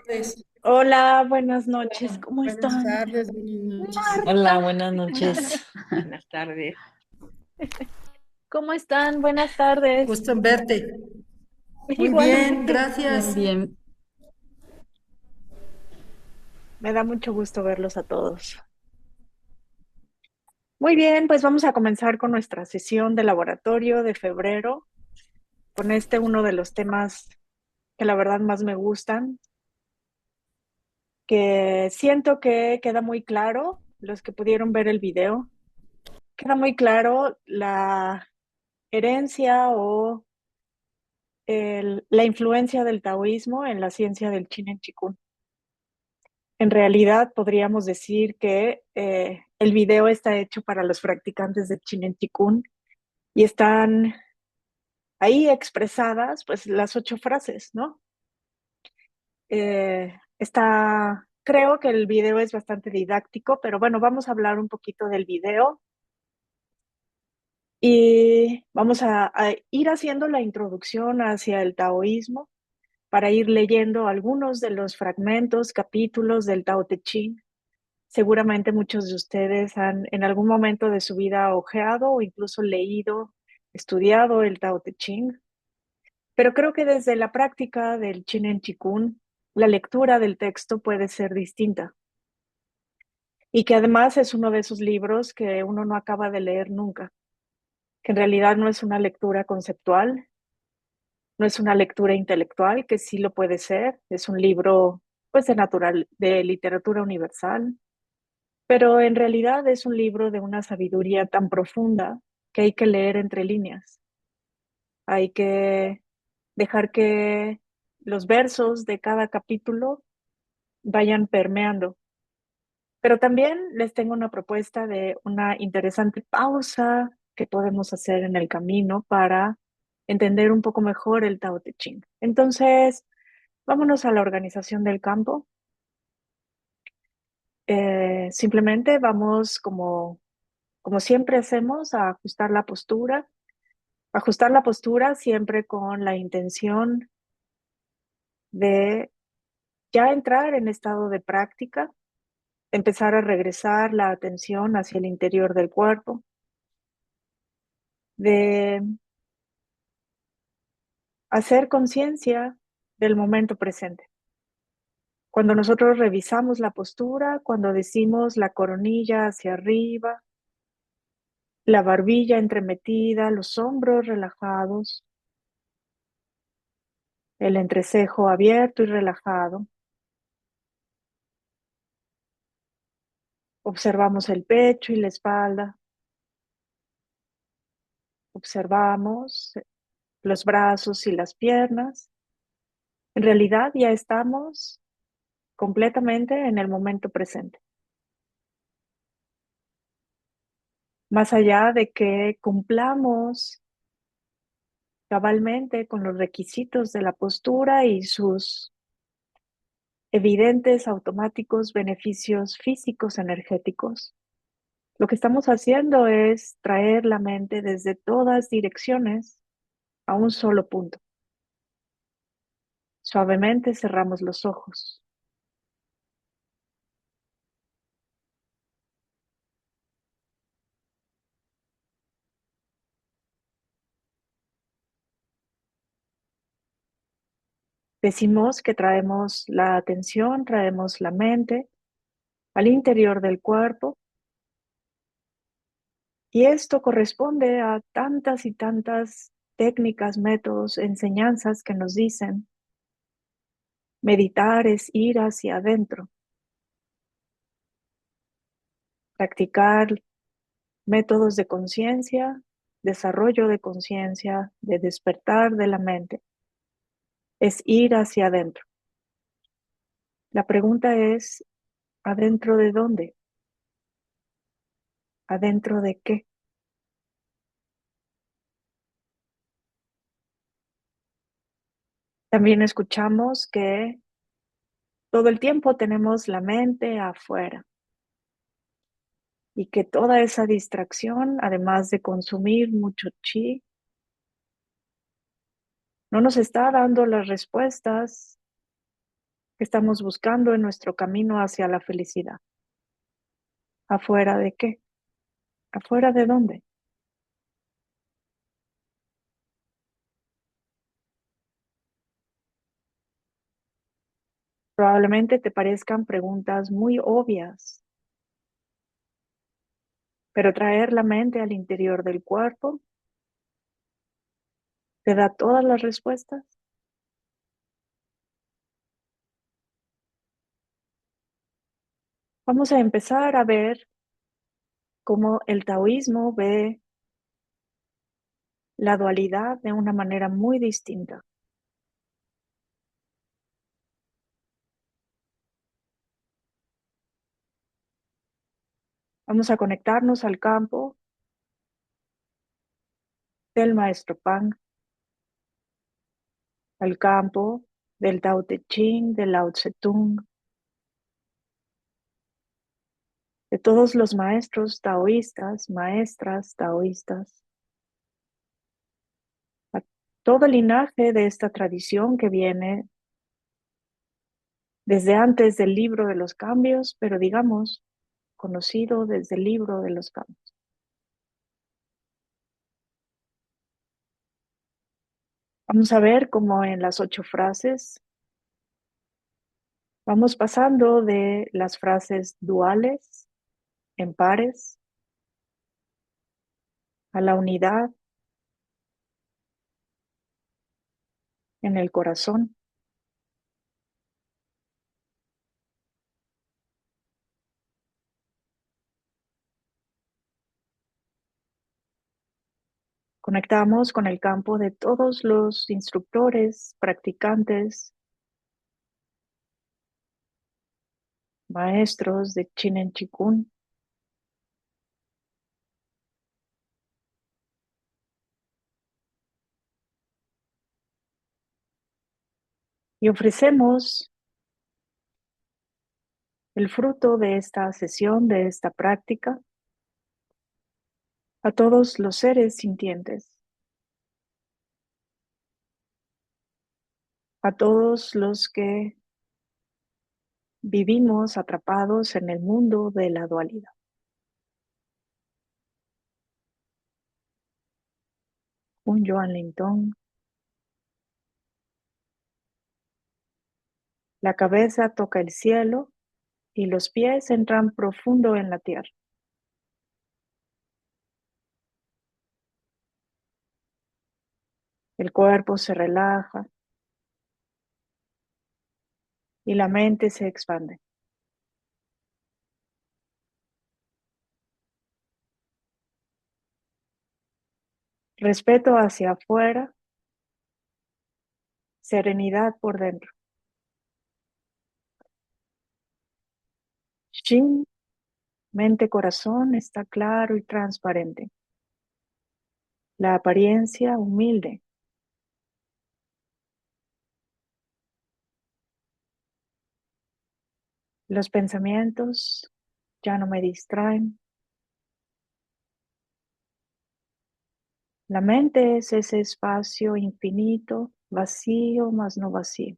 tardes. Hola, buenas noches, ¿cómo Buenas están? tardes, buenas noches. Marta, Hola, buenas noches. buenas tardes. ¿Cómo están? Buenas tardes. Gusto en verte. Muy bien, Igualmente, Bien, gracias. bien. me da mucho gusto verlos a todos. Muy bien, pues vamos a comenzar con nuestra sesión de laboratorio de febrero, con uno de los temas que la verdad más me gustan, que siento que queda muy claro, los que pudieron ver el video, queda muy claro la herencia o la influencia del taoísmo en la ciencia del Chinen Chikung. En realidad, podríamos decir que el video está hecho para los practicantes del Chinen Chikung y están ahí expresadas, pues, las 8 frases, ¿no? Creo que el video es bastante didáctico, pero bueno, vamos a hablar un poquito del video y vamos a ir haciendo la introducción hacia el taoísmo para ir leyendo algunos de los fragmentos, capítulos del Tao Te Ching. Seguramente muchos de ustedes han en algún momento de su vida hojeado o incluso leído, estudiado el Tao Te Ching, pero creo que desde la práctica del Chinen Chikung, la lectura del texto puede ser distinta y que además es uno de esos libros que uno no acaba de leer nunca, que en realidad no es una lectura conceptual, no es una lectura intelectual, que sí lo puede ser, es un libro pues de literatura universal, pero en realidad es un libro de una sabiduría tan profunda que hay que leer entre líneas. Hay que dejar que los versos de cada capítulo vayan permeando. Pero también les tengo una propuesta de una interesante pausa que podemos hacer en el camino para entender un poco mejor el Tao Te Ching. Entonces, vámonos a la organización del campo. Simplemente vamos como siempre hacemos, a ajustar la postura. Ajustar la postura siempre con la intención de ya entrar en estado de práctica, empezar a regresar la atención hacia el interior del cuerpo, de hacer conciencia del momento presente. Cuando nosotros revisamos la postura, cuando decimos la coronilla hacia arriba, la barbilla entremetida, los hombros relajados, el entrecejo abierto y relajado, observamos el pecho y la espalda, observamos los brazos y las piernas. En realidad ya estamos completamente en el momento presente. Más allá de que cumplamos cabalmente con los requisitos de la postura y sus evidentes automáticos beneficios físicos energéticos, lo que estamos haciendo es traer la mente desde todas direcciones a un solo punto. Suavemente cerramos los ojos. Decimos que traemos la atención, traemos la mente al interior del cuerpo y esto corresponde a tantas y tantas técnicas, métodos, enseñanzas que nos dicen meditar es ir hacia adentro, practicar métodos de conciencia, desarrollo de conciencia, de despertar de la mente, es ir hacia adentro. La pregunta es, ¿adentro de dónde? ¿Adentro de qué? También escuchamos que todo el tiempo tenemos la mente afuera y que toda esa distracción, además de consumir mucho chi, no nos está dando las respuestas ¿Qué estamos buscando en nuestro camino hacia la felicidad? ¿Afuera de qué? ¿Afuera de dónde? Probablemente te parezcan preguntas muy obvias, pero traer la mente al interior del cuerpo te da todas las respuestas. Vamos a empezar a ver cómo el taoísmo ve la dualidad de una manera muy distinta. Vamos a conectarnos al campo del maestro Pang, al campo del Tao Te Ching, del Lao Tse Tung, de todos los maestros taoístas, maestras taoístas, a todo el linaje de esta tradición que viene desde antes del libro de los cambios, pero digamos, conocido desde el libro de los cambios. Vamos a ver cómo en las 8 frases vamos pasando de las frases duales, en pares, a la unidad en el corazón. Conectamos con el campo de todos los instructores, practicantes, maestros de Chinen Chikun y ofrecemos el fruto de esta sesión, de esta práctica, a todos los seres sintientes, a todos los que vivimos atrapados en el mundo de la dualidad. Un Joan Linton, la cabeza toca el cielo y los pies entran profundo en la tierra. El cuerpo se relaja y la mente se expande. Respeto hacia afuera, serenidad por dentro. Shin, mente-corazón, está claro y transparente. La apariencia humilde. Los pensamientos ya no me distraen. La mente es ese espacio infinito, vacío, mas no vacío.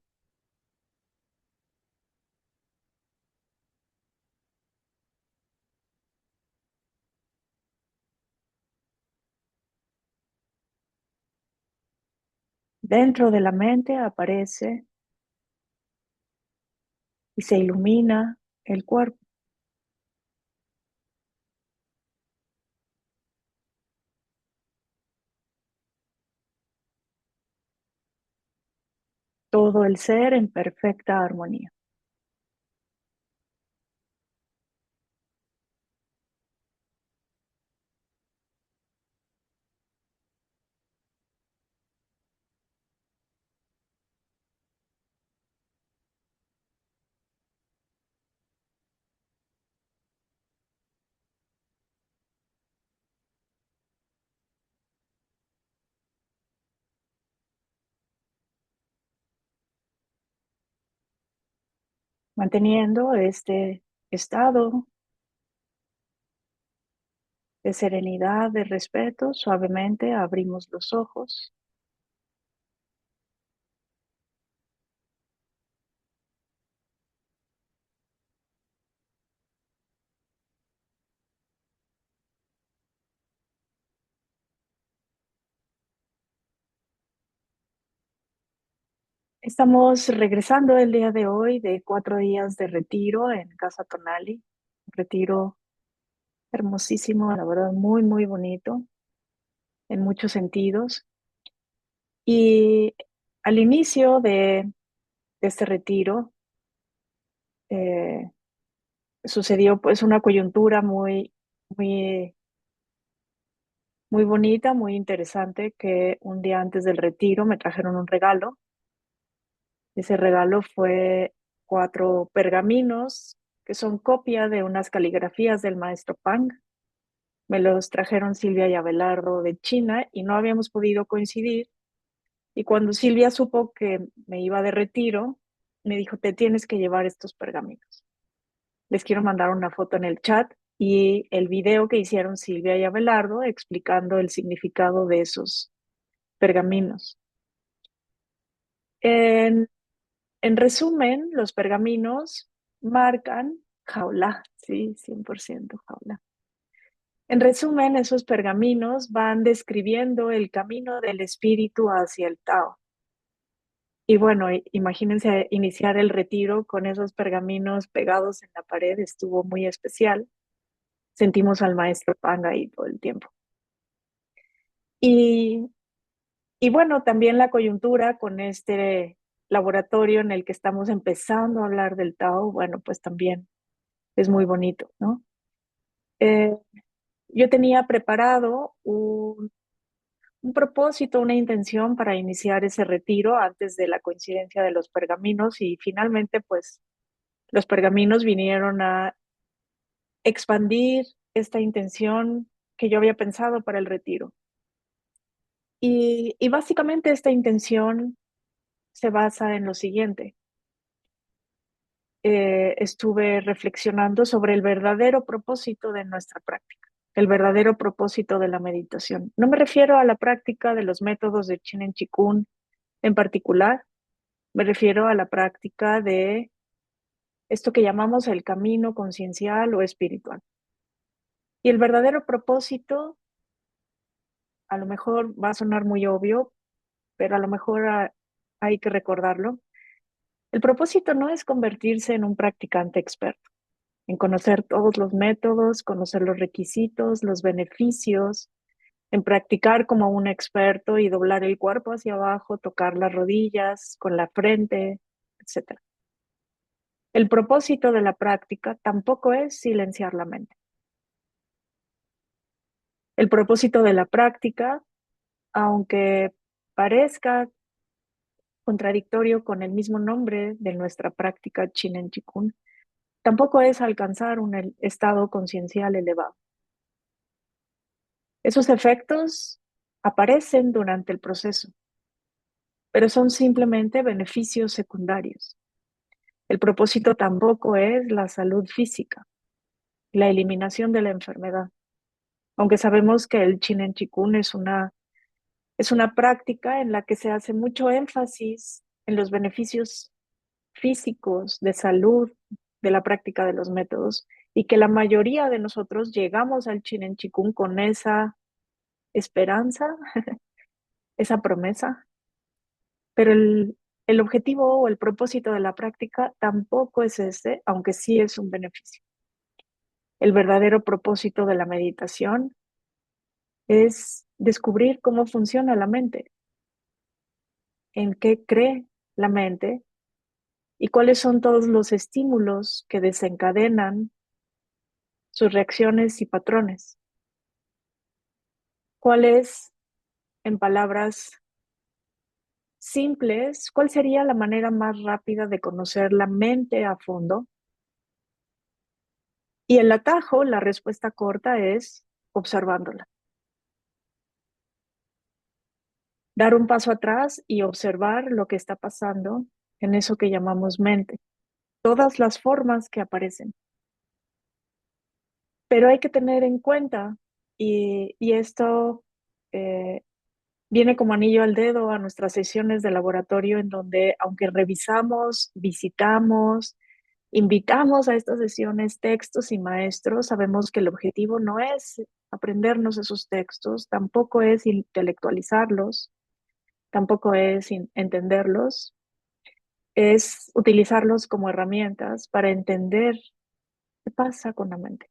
Dentro de la mente aparece y se ilumina el cuerpo. Todo el ser en perfecta armonía. Manteniendo este estado de serenidad, de respeto, suavemente abrimos los ojos. Estamos regresando el día de hoy de 4 días de retiro en Casa Tonali. Un retiro hermosísimo, la verdad, muy, muy bonito en muchos sentidos. Y al inicio de este retiro eh, sucedió pues una coyuntura muy, muy, muy bonita, muy interesante, que un día antes del retiro me trajeron un regalo. Ese regalo fue 4 pergaminos que son copia de unas caligrafías del maestro Pang. Me los trajeron Silvia y Abelardo de China y no habíamos podido coincidir. Y cuando Silvia supo que me iba de retiro, me dijo, te tienes que llevar estos pergaminos. Les quiero mandar una foto en el chat y el video que hicieron Silvia y Abelardo explicando el significado de esos pergaminos. En, en resumen, los pergaminos marcan jaula, sí, 100% jaula. En resumen, esos pergaminos van describiendo el camino del espíritu hacia el Tao. Y bueno, imagínense iniciar el retiro con esos pergaminos pegados en la pared, estuvo muy especial. Sentimos al maestro Pang ahí todo el tiempo. Y, y bueno, también la coyuntura con este laboratorio en el que estamos empezando a hablar del Tao, bueno, pues también es muy bonito, ¿no? Eh, yo tenía preparado un propósito, una intención para iniciar ese retiro antes de la coincidencia de los pergaminos y finalmente pues los pergaminos vinieron a expandir esta intención que yo había pensado para el retiro. Y básicamente esta intención se basa en lo siguiente. Estuve reflexionando sobre el verdadero propósito de nuestra práctica, el verdadero propósito de la meditación. No me refiero a la práctica de los métodos de Chinen Chikun en particular, me refiero a la práctica de esto que llamamos el camino conciencial o espiritual. Y el verdadero propósito, a lo mejor va a sonar muy obvio, pero a lo mejor hay que recordarlo. El propósito no es convertirse en un practicante experto, en conocer todos los métodos, conocer los requisitos, los beneficios, en practicar como un experto y doblar el cuerpo hacia abajo, tocar las rodillas con la frente, etc. El propósito de la práctica tampoco es silenciar la mente. El propósito de la práctica, aunque parezca contradictorio con el mismo nombre de nuestra práctica Chinen Chikun, tampoco es alcanzar un estado conciencial elevado. Esos efectos aparecen durante el proceso, pero son simplemente beneficios secundarios. El propósito tampoco es la salud física, la eliminación de la enfermedad, aunque sabemos que el Chinen Chikun es una práctica en la que se hace mucho énfasis en los beneficios físicos, de salud, de la práctica de los métodos, y que la mayoría de nosotros llegamos al Chinen Chikun con esa esperanza, esa promesa, pero el objetivo o el propósito de la práctica tampoco es ese, aunque sí es un beneficio. El verdadero propósito de la meditación es descubrir cómo funciona la mente, en qué cree la mente y cuáles son todos los estímulos que desencadenan sus reacciones y patrones. ¿Cuál es, en palabras simples, cuál sería la manera más rápida de conocer la mente a fondo? Y el atajo, la respuesta corta es observándola. Dar un paso atrás y observar lo que está pasando en eso que llamamos mente, todas las formas que aparecen. Pero hay que tener en cuenta, y esto eh, viene como anillo al dedo a nuestras sesiones de laboratorio, en donde aunque revisamos, visitamos, invitamos a estas sesiones textos y maestros, sabemos que el objetivo no es aprendernos esos textos, tampoco es intelectualizarlos, tampoco es entenderlos. es utilizarlos como herramientas para entender qué pasa con la mente.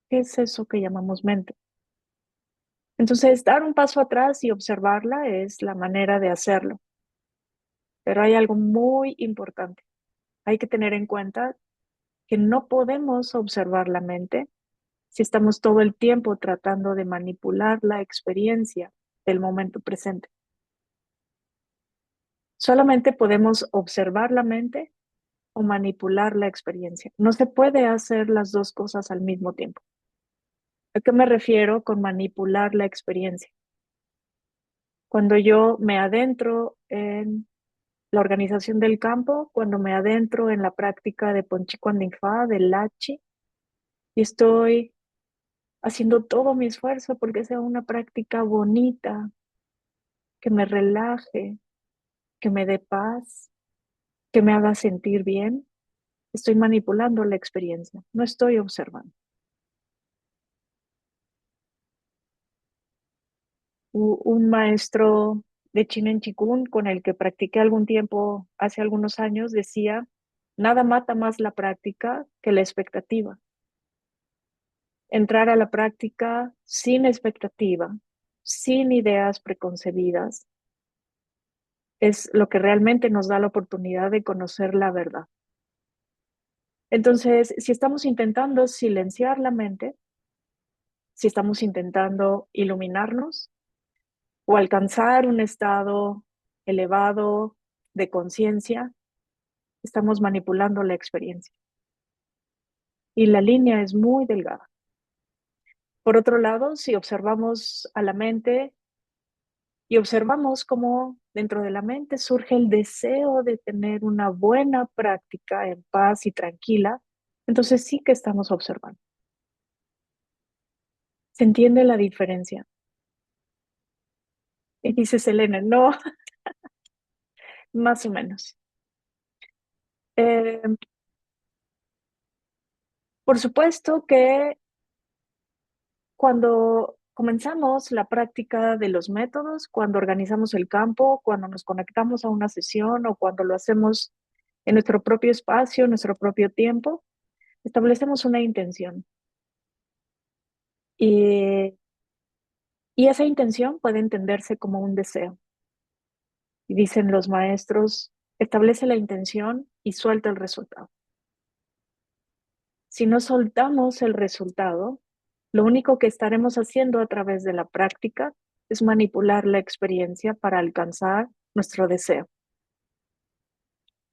¿Qué es eso que llamamos mente? Entonces, dar un paso atrás y observarla es la manera de hacerlo. Pero hay algo muy importante. Hay que tener en cuenta que no podemos observar la mente si estamos todo el tiempo tratando de manipular la experiencia del momento presente. Solamente podemos observar la mente o manipular la experiencia. No se puede hacer las dos cosas al mismo tiempo. ¿A qué me refiero con manipular la experiencia? Cuando yo me adentro en la organización del campo, cuando me adentro en la práctica de Ponchi Kwan Fa, del Lachi, y estoy haciendo todo mi esfuerzo porque sea una práctica bonita, que me relaje, que me dé paz, que me haga sentir bien, estoy manipulando la experiencia, no estoy observando. Un maestro de Chinen Chikun con el que practiqué algún tiempo, hace algunos años, decía, nada mata más la práctica que la expectativa. Entrar a la práctica sin expectativa, sin ideas preconcebidas, es lo que realmente nos da la oportunidad de conocer la verdad. Entonces, si estamos intentando silenciar la mente, si estamos intentando iluminarnos o alcanzar un estado elevado de conciencia, estamos manipulando la experiencia. Y la línea es muy delgada. Por otro lado, si observamos a la mente y observamos cómo dentro de la mente surge el deseo de tener una buena práctica en paz y tranquila, entonces sí que estamos observando. ¿Se entiende la diferencia? Y dice Selena, no, más o menos. Eh, por supuesto que cuando comenzamos la práctica de los métodos, cuando organizamos el campo, cuando nos conectamos a una sesión o cuando lo hacemos en nuestro propio espacio, en nuestro propio tiempo, establecemos una intención. Y, y esa intención puede entenderse como un deseo. Y dicen los maestros, establece la intención y suelta el resultado. Si no soltamos el resultado, lo único que estaremos haciendo a través de la práctica es manipular la experiencia para alcanzar nuestro deseo.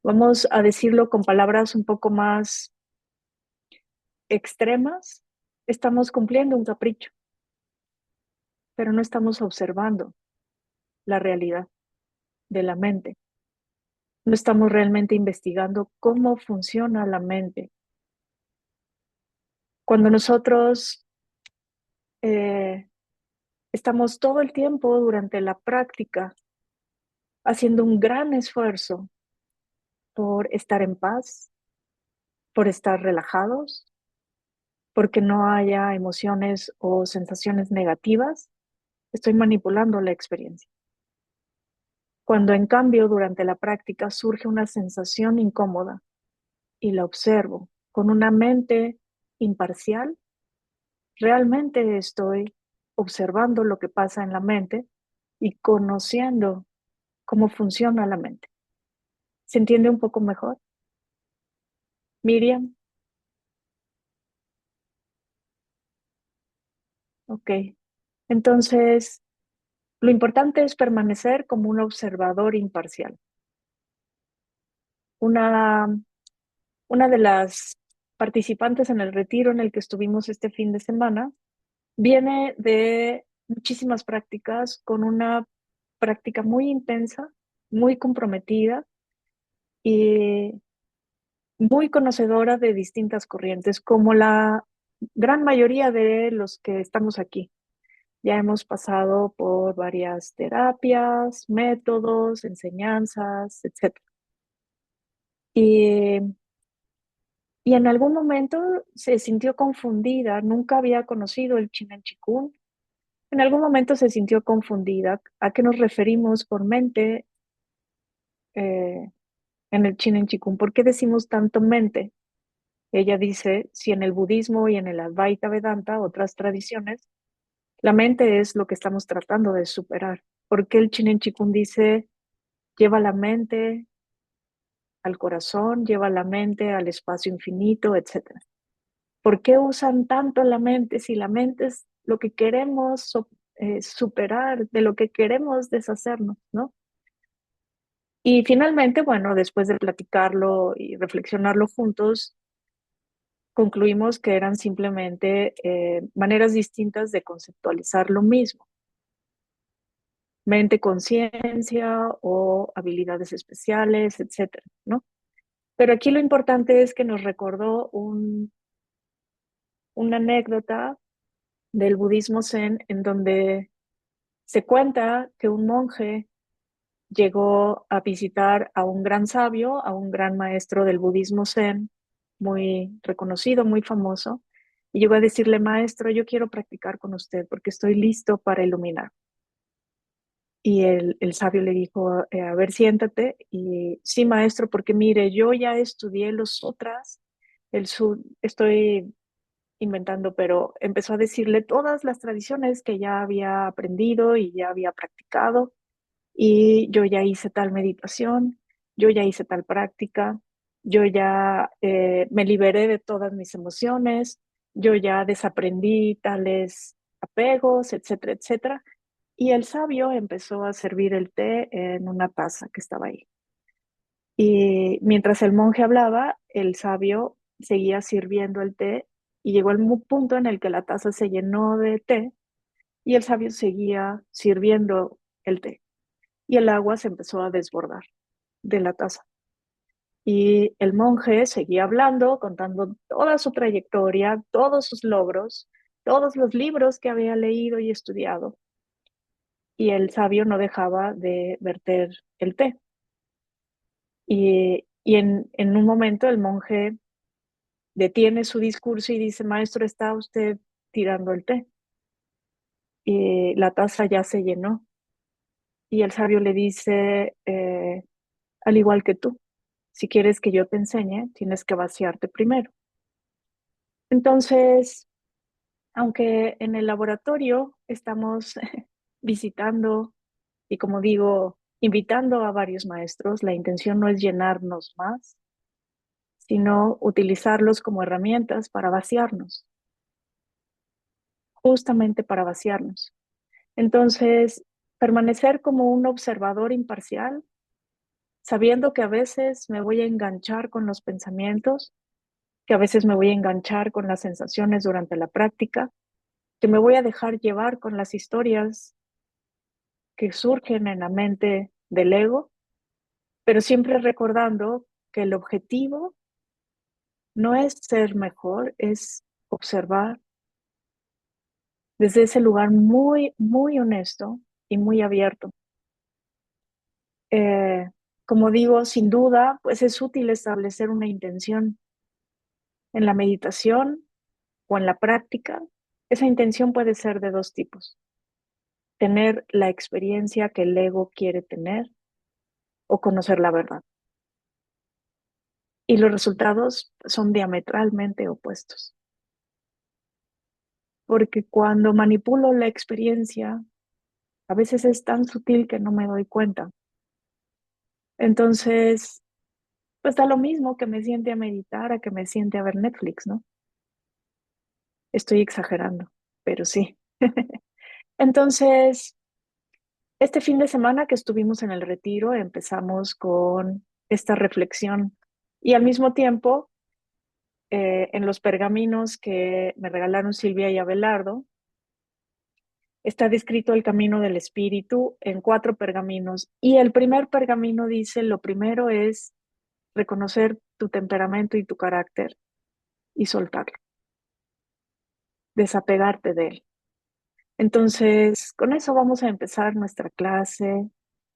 Vamos a decirlo con palabras un poco más extremas. Estamos cumpliendo un capricho, pero no estamos observando la realidad de la mente. No estamos realmente investigando cómo funciona la mente. Cuando nosotros estamos todo el tiempo durante la práctica haciendo un gran esfuerzo por estar en paz, por estar relajados, porque no haya emociones o sensaciones negativas, estoy manipulando la experiencia. Cuando en cambio durante la práctica surge una sensación incómoda y la observo con una mente imparcial, realmente estoy observando lo que pasa en la mente y conociendo cómo funciona la mente. ¿Se entiende un poco mejor? Miriam, ok. Entonces, lo importante es permanecer como un observador imparcial. Una, una de las participantes en el retiro en el que estuvimos este fin de semana viene de muchísimas prácticas con una práctica muy intensa, muy comprometida y muy conocedora de distintas corrientes, como la gran mayoría de los que estamos aquí. Ya hemos pasado por varias terapias, métodos, enseñanzas, etc. Y, y en algún momento se sintió confundida, nunca había conocido el Chinen Chikung. En algún momento se sintió confundida. ¿A qué nos referimos por mente? Eh, en el Chin Chikung. ¿Por qué decimos tanto mente? Ella dice, si en el budismo y en el Advaita Vedanta, otras tradiciones, la mente es lo que estamos tratando de superar. ¿Por qué el Chin Chikung dice, lleva la mente al corazón, lleva la mente al espacio infinito, etcétera? ¿Por qué usan tanto la mente si la mente es lo que queremos superar, de lo que queremos deshacernos, ¿no? Y finalmente, bueno, después de platicarlo y reflexionarlo juntos, concluimos que eran simplemente maneras distintas de conceptualizar lo mismo, mente, conciencia o habilidades especiales, etcétera, ¿no? Pero aquí lo importante es que nos recordó una anécdota del budismo zen en donde se cuenta que un monje llegó a visitar a un gran sabio, a un gran maestro del budismo zen, muy reconocido, muy famoso, y llegó a decirle, maestro, yo quiero practicar con usted porque estoy listo para iluminar. Y el sabio le dijo, a ver, siéntate. Y sí, maestro, porque mire, yo ya estudié los otras, estoy inventando, pero empezó a decirle todas las tradiciones que ya había aprendido y ya había practicado y yo ya hice tal meditación, yo ya hice tal práctica, yo ya me liberé de todas mis emociones, yo ya desaprendí tales apegos, etcétera, etcétera. Y el sabio empezó a servir el té en una taza que estaba ahí. Y mientras el monje hablaba, el sabio seguía sirviendo el té y llegó el punto en el que la taza se llenó de té y el sabio seguía sirviendo el té y el agua se empezó a desbordar de la taza. Y el monje seguía hablando, contando toda su trayectoria, todos sus logros, todos los libros que había leído y estudiado. Y el sabio no dejaba de verter el té. Y en un momento el monje detiene su discurso y dice, maestro, ¿está usted tirando el té? Y la taza ya se llenó. Y el sabio le dice, al igual que tú, si quieres que yo te enseñe, tienes que vaciarte primero. Entonces, aunque en el laboratorio estamos visitando y, como digo, invitando a varios maestros, la intención no es llenarnos más, sino utilizarlos como herramientas para vaciarnos, justamente para vaciarnos. Entonces, permanecer como un observador imparcial, sabiendo que a veces me voy a enganchar con los pensamientos, que a veces me voy a enganchar con las sensaciones durante la práctica, que me voy a dejar llevar con las historias que surgen en la mente del ego, pero siempre recordando que el objetivo no es ser mejor, es observar desde ese lugar muy, muy honesto y muy abierto. Eh, como digo, sin duda, pues es útil establecer una intención en la meditación o en la práctica. Esa intención puede ser de dos tipos: tener la experiencia que el ego quiere tener o conocer la verdad. Y los resultados son diametralmente opuestos. Porque cuando manipulo la experiencia, a veces es tan sutil que no me doy cuenta. Entonces, pues da lo mismo que me siente a meditar a que me siente a ver Netflix, ¿no? Estoy exagerando, pero sí. Entonces, este fin de semana que estuvimos en el retiro, empezamos con esta reflexión y al mismo tiempo, en los pergaminos que me regalaron Silvia y Abelardo, está descrito el camino del espíritu en 4 pergaminos. Y el primer pergamino dice, lo primero es reconocer tu temperamento y tu carácter y soltarlo, desapegarte de él. Entonces, con eso vamos a empezar nuestra clase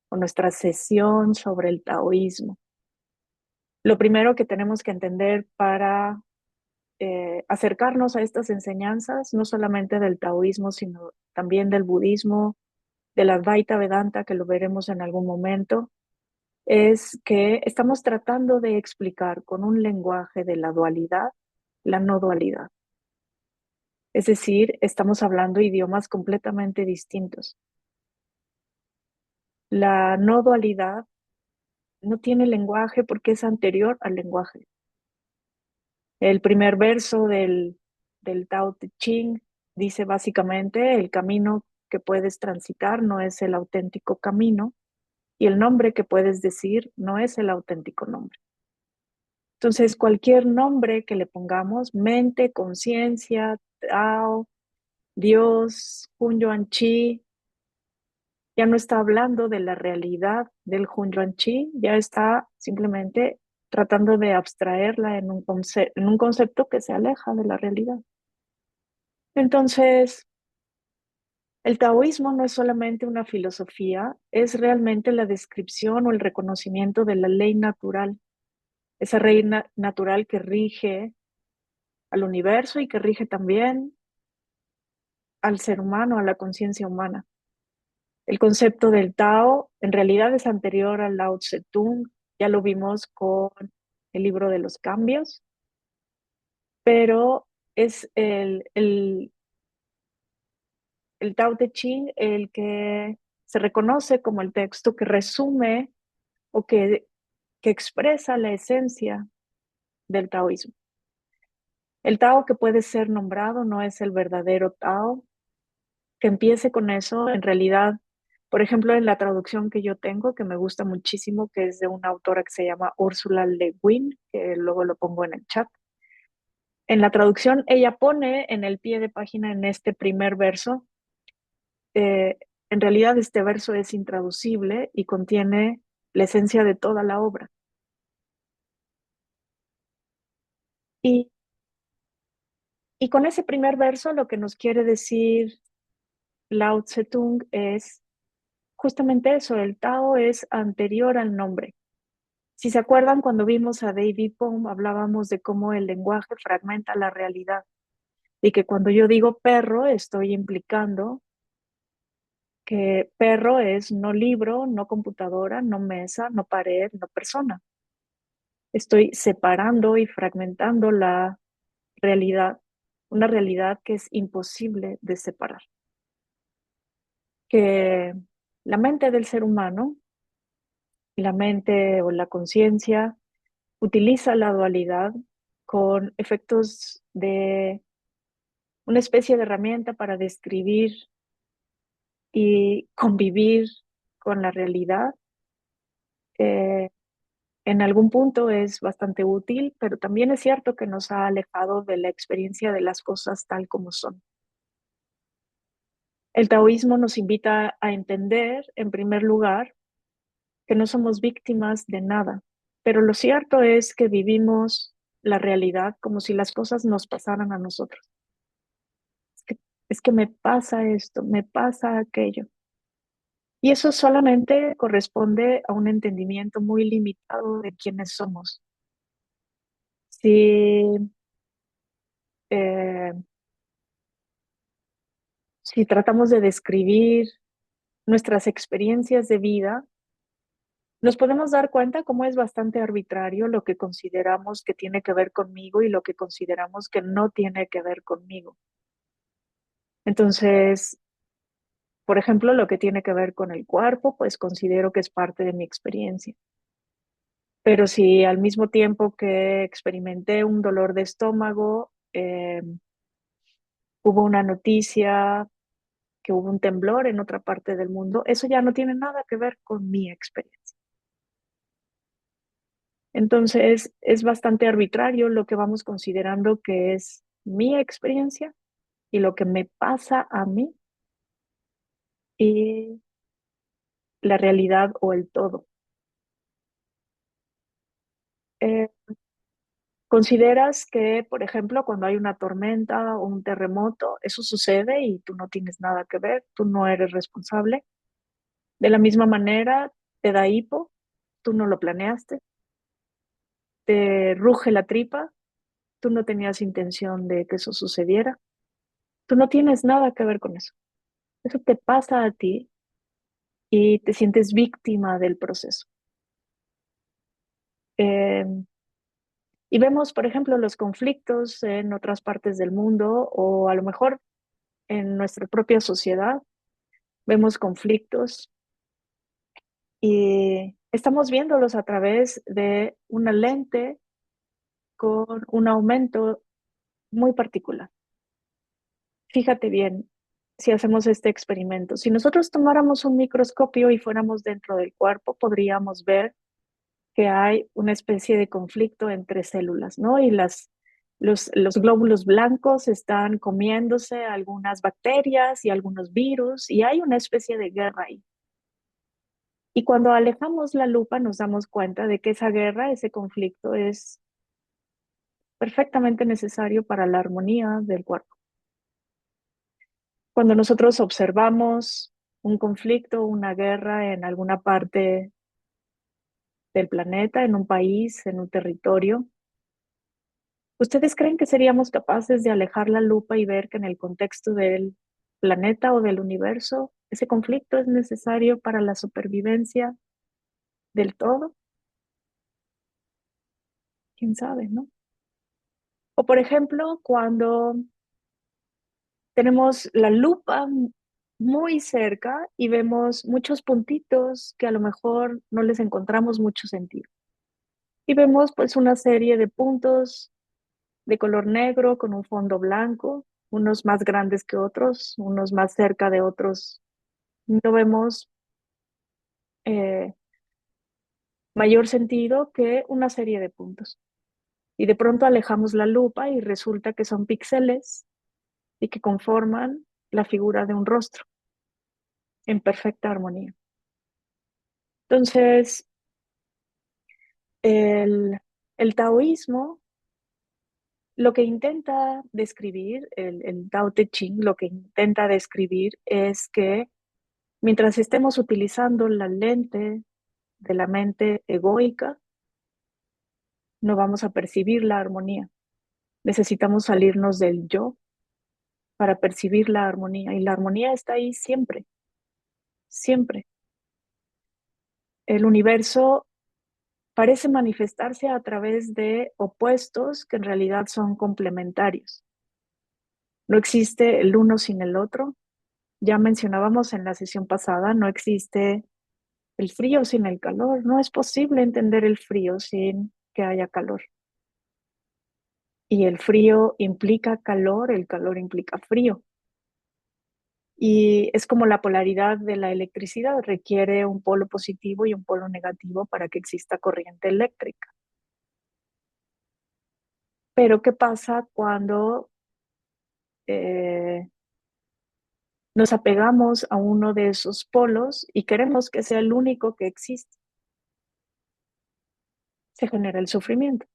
o nuestra sesión sobre el taoísmo. Lo primero que tenemos que entender para acercarnos a estas enseñanzas, no solamente del taoísmo, sino también del budismo, de la Advaita Vedanta, que lo veremos en algún momento, es que estamos tratando de explicar con un lenguaje de la dualidad la no dualidad. Es decir, estamos hablando idiomas completamente distintos. La no dualidad no tiene lenguaje porque es anterior al lenguaje. El primer verso del Tao Te Ching dice básicamente, el camino que puedes transitar no es el auténtico camino y el nombre que puedes decir no es el auténtico nombre. Entonces, cualquier nombre que le pongamos, mente, conciencia, Tao, Dios, Hun Yuan Chi, ya no está hablando de la realidad del Hun Yuan Chi, ya está simplemente tratando de abstraerla en un concepto que se aleja de la realidad. Entonces, el taoísmo no es solamente una filosofía, es realmente la descripción o el reconocimiento de la ley natural, esa ley natural que rige al universo y que rige también al ser humano, a la conciencia humana. El concepto del Tao en realidad es anterior al Lao Tse-tung, ya lo vimos con el libro de los cambios, pero es el Tao Te Ching el que se reconoce como el texto que resume o que expresa la esencia del taoísmo. El Tao que puede ser nombrado no es el verdadero Tao, que empiece con eso, en realidad, por ejemplo, en la traducción que yo tengo, que me gusta muchísimo, que es de una autora que se llama Ursula Le Guin, que luego lo pongo en el chat. En la traducción, ella pone en el pie de página, en este primer verso, eh, en realidad este verso es intraducible y contiene la esencia de toda la obra. Y, y con ese primer verso lo que nos quiere decir Lao Tse-tung es justamente eso, el Tao es anterior al nombre. Si se acuerdan, cuando vimos a David Bohm, hablábamos de cómo el lenguaje fragmenta la realidad y que cuando yo digo perro, estoy implicando que perro es no libro, no computadora, no mesa, no pared, no persona. Estoy separando y fragmentando la realidad, una realidad que es imposible de separar. Que la mente del ser humano y la mente o la conciencia utiliza la dualidad con efectos de una especie de herramienta para describir y convivir con la realidad. Eh, en algún punto es bastante útil, pero también es cierto que nos ha alejado de la experiencia de las cosas tal como son. El taoísmo nos invita a entender, en primer lugar, que no somos víctimas de nada, pero lo cierto es que vivimos la realidad como si las cosas nos pasaran a nosotros. Es que, es que me pasa esto, me pasa aquello. Y eso solamente corresponde a un entendimiento muy limitado de quiénes somos. Si, eh, si tratamos de describir nuestras experiencias de vida, nos podemos dar cuenta cómo es bastante arbitrario lo que consideramos que tiene que ver conmigo y lo que consideramos que no tiene que ver conmigo. Entonces, por ejemplo, lo que tiene que ver con el cuerpo, pues considero que es parte de mi experiencia. Pero si al mismo tiempo que experimenté un dolor de estómago, hubo una noticia que hubo un temblor en otra parte del mundo, eso ya no tiene nada que ver con mi experiencia. Entonces, es bastante arbitrario lo que vamos considerando que es mi experiencia y lo que me pasa a mí y la realidad o el todo. Eh, ¿Consideras que, por ejemplo, cuando hay una tormenta o un terremoto, eso sucede y tú no tienes nada que ver, tú no eres responsable? De la misma manera, te da hipo, tú no lo planeaste, te ruge la tripa, tú no tenías intención de que eso sucediera, tú no tienes nada que ver con eso. Eso te pasa a ti y te sientes víctima del proceso. Eh, y vemos, por ejemplo, los conflictos en otras partes del mundo o a lo mejor en nuestra propia sociedad. Vemos conflictos y estamos viéndolos a través de una lente con un aumento muy particular. Fíjate bien si hacemos este experimento. Si nosotros tomáramos un microscopio y fuéramos dentro del cuerpo, podríamos ver que hay una especie de conflicto entre células, ¿no? Y los glóbulos blancos están comiéndose algunas bacterias y algunos virus y hay una especie de guerra ahí. Y cuando alejamos la lupa nos damos cuenta de que esa guerra, ese conflicto es perfectamente necesario para la armonía del cuerpo. Cuando nosotros observamos un conflicto, una guerra en alguna parte del planeta, en un país, en un territorio, ¿ustedes creen que seríamos capaces de alejar la lupa y ver que en el contexto del planeta o del universo ese conflicto es necesario para la supervivencia del todo? ¿Quién sabe, no? O por ejemplo, cuando tenemos la lupa muy cerca y vemos muchos puntitos que a lo mejor no les encontramos mucho sentido. Y vemos pues una serie de puntos de color negro con un fondo blanco, unos más grandes que otros, unos más cerca de otros. No vemos eh, mayor sentido que una serie de puntos. Y de pronto alejamos la lupa y resulta que son píxeles y que conforman la figura de un rostro en perfecta armonía. Entonces, el, el taoísmo lo que intenta describir, el Tao Te Ching, lo que intenta describir es que mientras estemos utilizando la lente de la mente egoica, no vamos a percibir la armonía. Necesitamos salirnos del yo para percibir la armonía. Y la armonía está ahí siempre, siempre. El universo parece manifestarse a través de opuestos que en realidad son complementarios. No existe el uno sin el otro. Ya mencionábamos en la sesión pasada, no existe el frío sin el calor. No es posible entender el frío sin que haya calor. Y el frío implica calor, el calor implica frío. Y es como la polaridad de la electricidad, requiere un polo positivo y un polo negativo para que exista corriente eléctrica. Pero ¿qué pasa cuando eh, nos apegamos a uno de esos polos y queremos que sea el único que existe? Se genera el sufrimiento.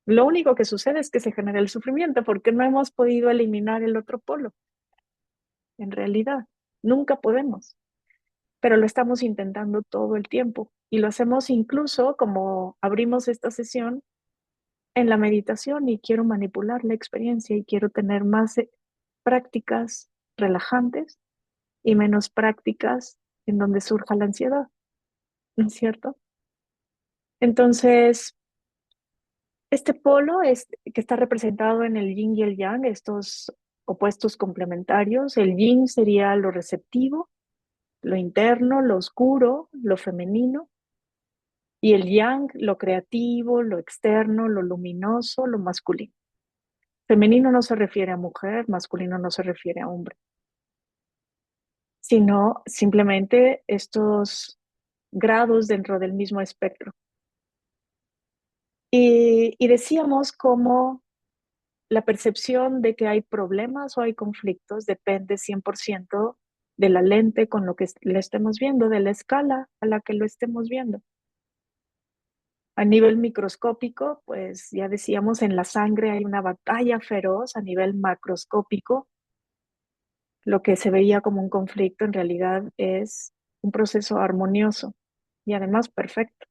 Lo único que sucede es que se genera el sufrimiento porque no hemos podido eliminar el otro polo. En realidad, nunca podemos, pero lo estamos intentando todo el tiempo y lo hacemos incluso como abrimos esta sesión en la meditación y quiero manipular la experiencia y quiero tener más prácticas relajantes y menos prácticas en donde surja la ansiedad, ¿no es cierto? Entonces, este polo es, que está representado en el yin y el yang, estos opuestos complementarios. El yin sería lo receptivo, lo interno, lo oscuro, lo femenino. Y el yang, lo creativo, lo externo, lo luminoso, lo masculino. Femenino no se refiere a mujer, masculino no se refiere a hombre, sino simplemente estos grados dentro del mismo espectro. Y decíamos cómo la percepción de que hay problemas o hay conflictos depende 100% de la lente con lo que le estemos viendo, de la escala a la que lo estemos viendo. A nivel microscópico, pues ya decíamos, en la sangre hay una batalla feroz. A nivel macroscópico, lo que se veía como un conflicto en realidad es un proceso armonioso y además perfecto.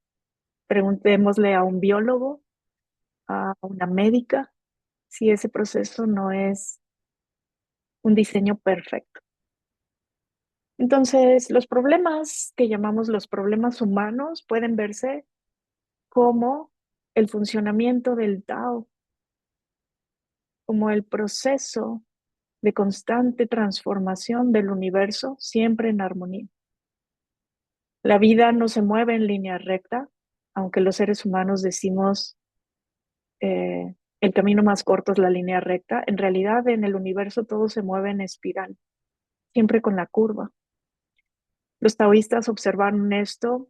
Preguntémosle a un biólogo, a una médica, si ese proceso no es un diseño perfecto. Entonces, los problemas que llamamos los problemas humanos pueden verse como el funcionamiento del Tao, como el proceso de constante transformación del universo, siempre en armonía. La vida no se mueve en línea recta, aunque los seres humanos decimos el camino más corto es la línea recta. En realidad, en el universo todo se mueve en espiral, siempre con la curva. Los taoístas observaron esto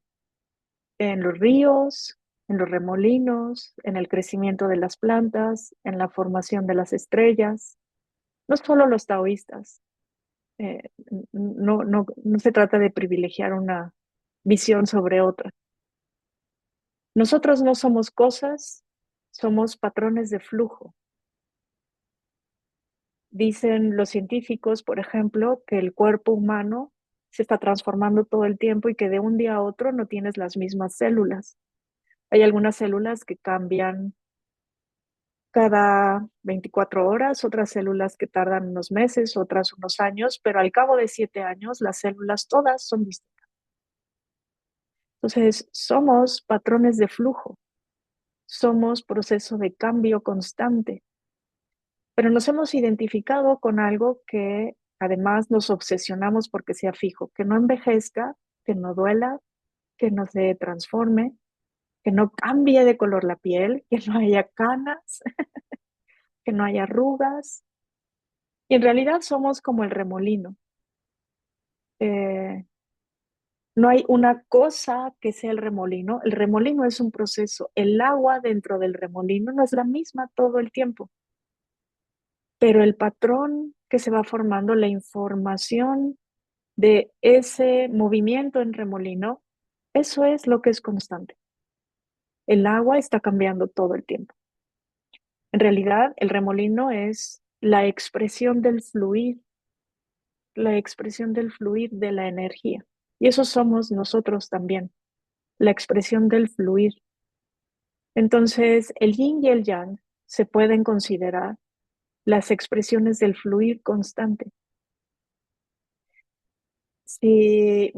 en los ríos, en los remolinos, en el crecimiento de las plantas, en la formación de las estrellas. No solo los taoístas. No se trata de privilegiar una visión sobre otra. Nosotros no somos cosas, somos patrones de flujo. Dicen los científicos, por ejemplo, que el cuerpo humano se está transformando todo el tiempo y que de un día a otro no tienes las mismas células. Hay algunas células que cambian cada 24 horas, otras células que tardan unos meses, otras unos años, pero al cabo de 7 años las células todas son distintas. Entonces, somos patrones de flujo, somos proceso de cambio constante, pero nos hemos identificado con algo que además nos obsesionamos porque sea fijo, que no envejezca, que no duela, que no se transforme, que no cambie de color la piel, que no haya canas, que no haya arrugas. Y en realidad somos como el remolino. Eh, no hay una cosa que sea el remolino. El remolino es un proceso. El agua dentro del remolino no es la misma todo el tiempo, pero el patrón que se va formando, la información de ese movimiento en remolino, eso es lo que es constante. El agua está cambiando todo el tiempo. En realidad, el remolino es la expresión del fluir, la expresión del fluir de la energía. Y eso somos nosotros también, la expresión del fluir. Entonces, el yin y el yang se pueden considerar las expresiones del fluir constante. Si,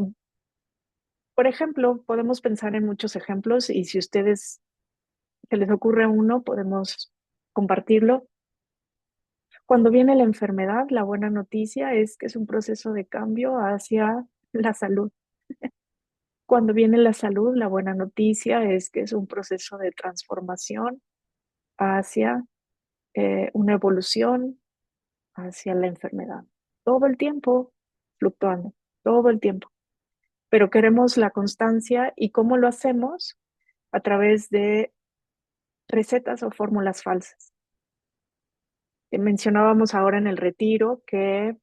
por ejemplo, podemos pensar en muchos ejemplos y si ustedes se les ocurre uno, podemos compartirlo. Cuando viene la enfermedad, la buena noticia es que es un proceso de cambio hacia la salud. Cuando viene la salud, la buena noticia es que es un proceso de transformación hacia una evolución hacia la enfermedad. Todo el tiempo fluctuando, todo el tiempo. Pero queremos la constancia y cómo lo hacemos a través de recetas o fórmulas falsas. Mencionábamos ahora en el retiro que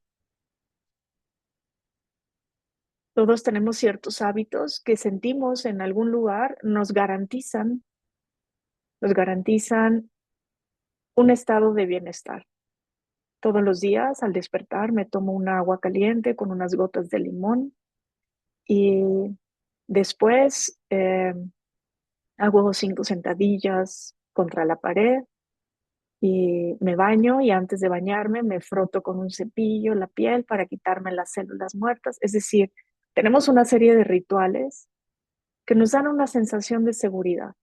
todos tenemos ciertos hábitos que sentimos en algún lugar nos garantizan un estado de bienestar. Todos los días al despertar me tomo un agua caliente con unas gotas de limón y después hago 5 sentadillas contra la pared y me baño y antes de bañarme me froto con un cepillo la piel para quitarme las células muertas. Es decir, tenemos una serie de rituales que nos dan una sensación de seguridad.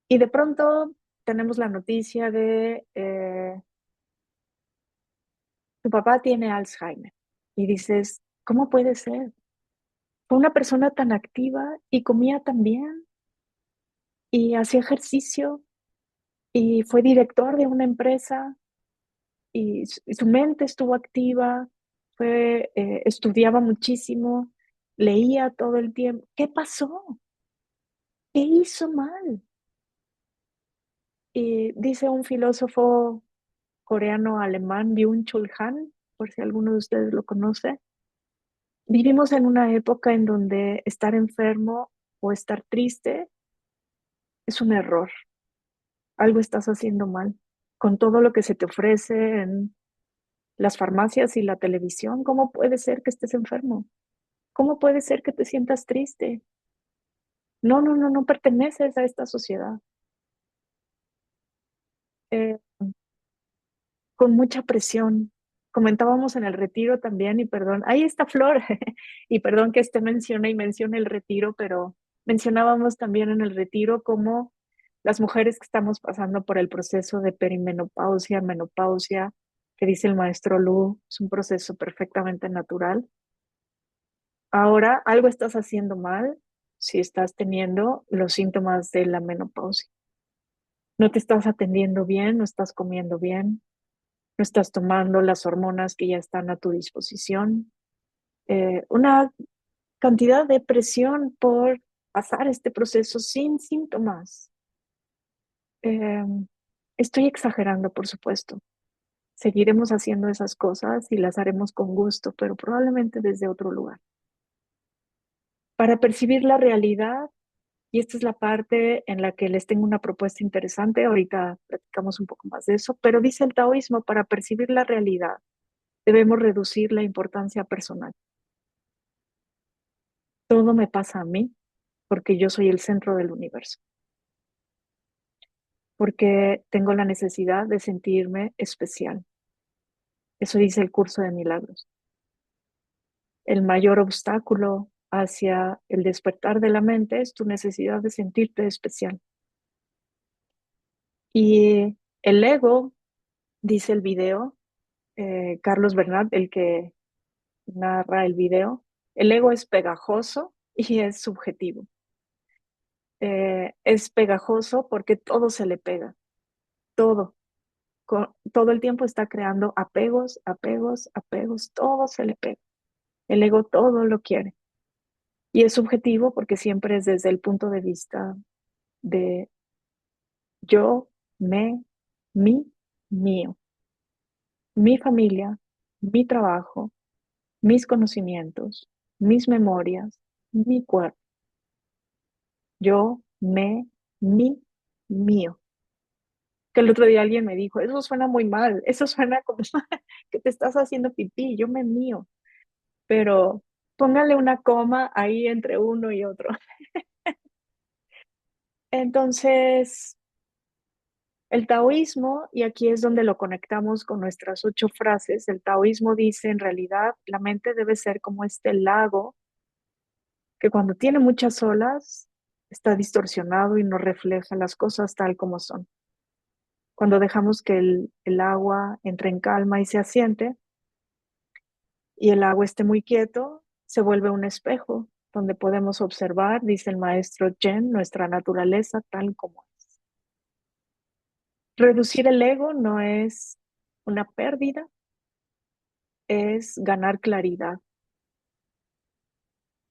Y de pronto tenemos la noticia de tu papá tiene Alzheimer. Y dices, ¿cómo puede ser? Fue una persona tan activa y comía tan bien y hacía ejercicio y fue director de una empresa y su mente estuvo activa, estudiaba muchísimo, leía todo el tiempo. ¿Qué pasó? ¿Qué hizo mal? Y dice un filósofo coreano-alemán, Byung-Chul Han, por si alguno de ustedes lo conoce, vivimos en una época en donde estar enfermo o estar triste es un error. Algo estás haciendo mal. Con todo lo que se te ofrece en las farmacias y la televisión, ¿cómo puede ser que estés enfermo? ¿Cómo puede ser que te sientas triste? No, no, no, no perteneces a esta sociedad. Eh, con mucha presión. Comentábamos en el retiro también, y perdón, ahí está Flor, y perdón que esté mencione y mencione el retiro, pero Mencionábamos también en el retiro cómo las mujeres que estamos pasando por el proceso de perimenopausia, menopausia, que dice el maestro Lu, es un proceso perfectamente natural. Ahora, algo estás haciendo mal si estás teniendo los síntomas de la menopausia. No te estás atendiendo bien, no estás comiendo bien, no estás tomando las hormonas que ya están a tu disposición. Una cantidad de presión por pasar este proceso sin síntomas. Eh, Estoy exagerando, por supuesto. Seguiremos haciendo esas cosas y las haremos con gusto, pero probablemente desde otro lugar. Para percibir la realidad, y esta es la parte en la que les tengo una propuesta interesante, ahorita platicamos un poco más de eso, pero dice el taoísmo, para percibir la realidad debemos reducir la importancia personal. Todo me pasa a mí porque yo soy el centro del universo, porque tengo la necesidad de sentirme especial. Eso dice el curso de milagros. El mayor obstáculo hacia el despertar de la mente es tu necesidad de sentirte especial. Y el ego, dice el video, Carlos Bernat, el que narra el video, el ego es pegajoso y es subjetivo. Es pegajoso porque todo se le pega, todo. Todo el tiempo está creando apegos, apegos, apegos, todo se le pega. El ego todo lo quiere. Y es subjetivo porque siempre es desde el punto de vista de yo, me, mi, mío, mi familia, mi trabajo, mis conocimientos, mis memorias, mi cuerpo, yo, me, mi, mío. Que el otro día alguien me dijo, eso suena muy mal, eso suena como que te estás haciendo pipí, yo me mío, pero póngale una coma ahí entre uno y otro. Entonces, el taoísmo, y aquí es donde lo conectamos con nuestras 8 frases, el taoísmo dice, en realidad, la mente debe ser como este lago que cuando tiene muchas olas está distorsionado y no refleja las cosas tal como son. Cuando dejamos que el agua entre en calma y se asiente y el agua esté muy quieto, se vuelve un espejo donde podemos observar, dice el maestro Jen, nuestra naturaleza tal como es. Reducir el ego no es una pérdida, es ganar claridad.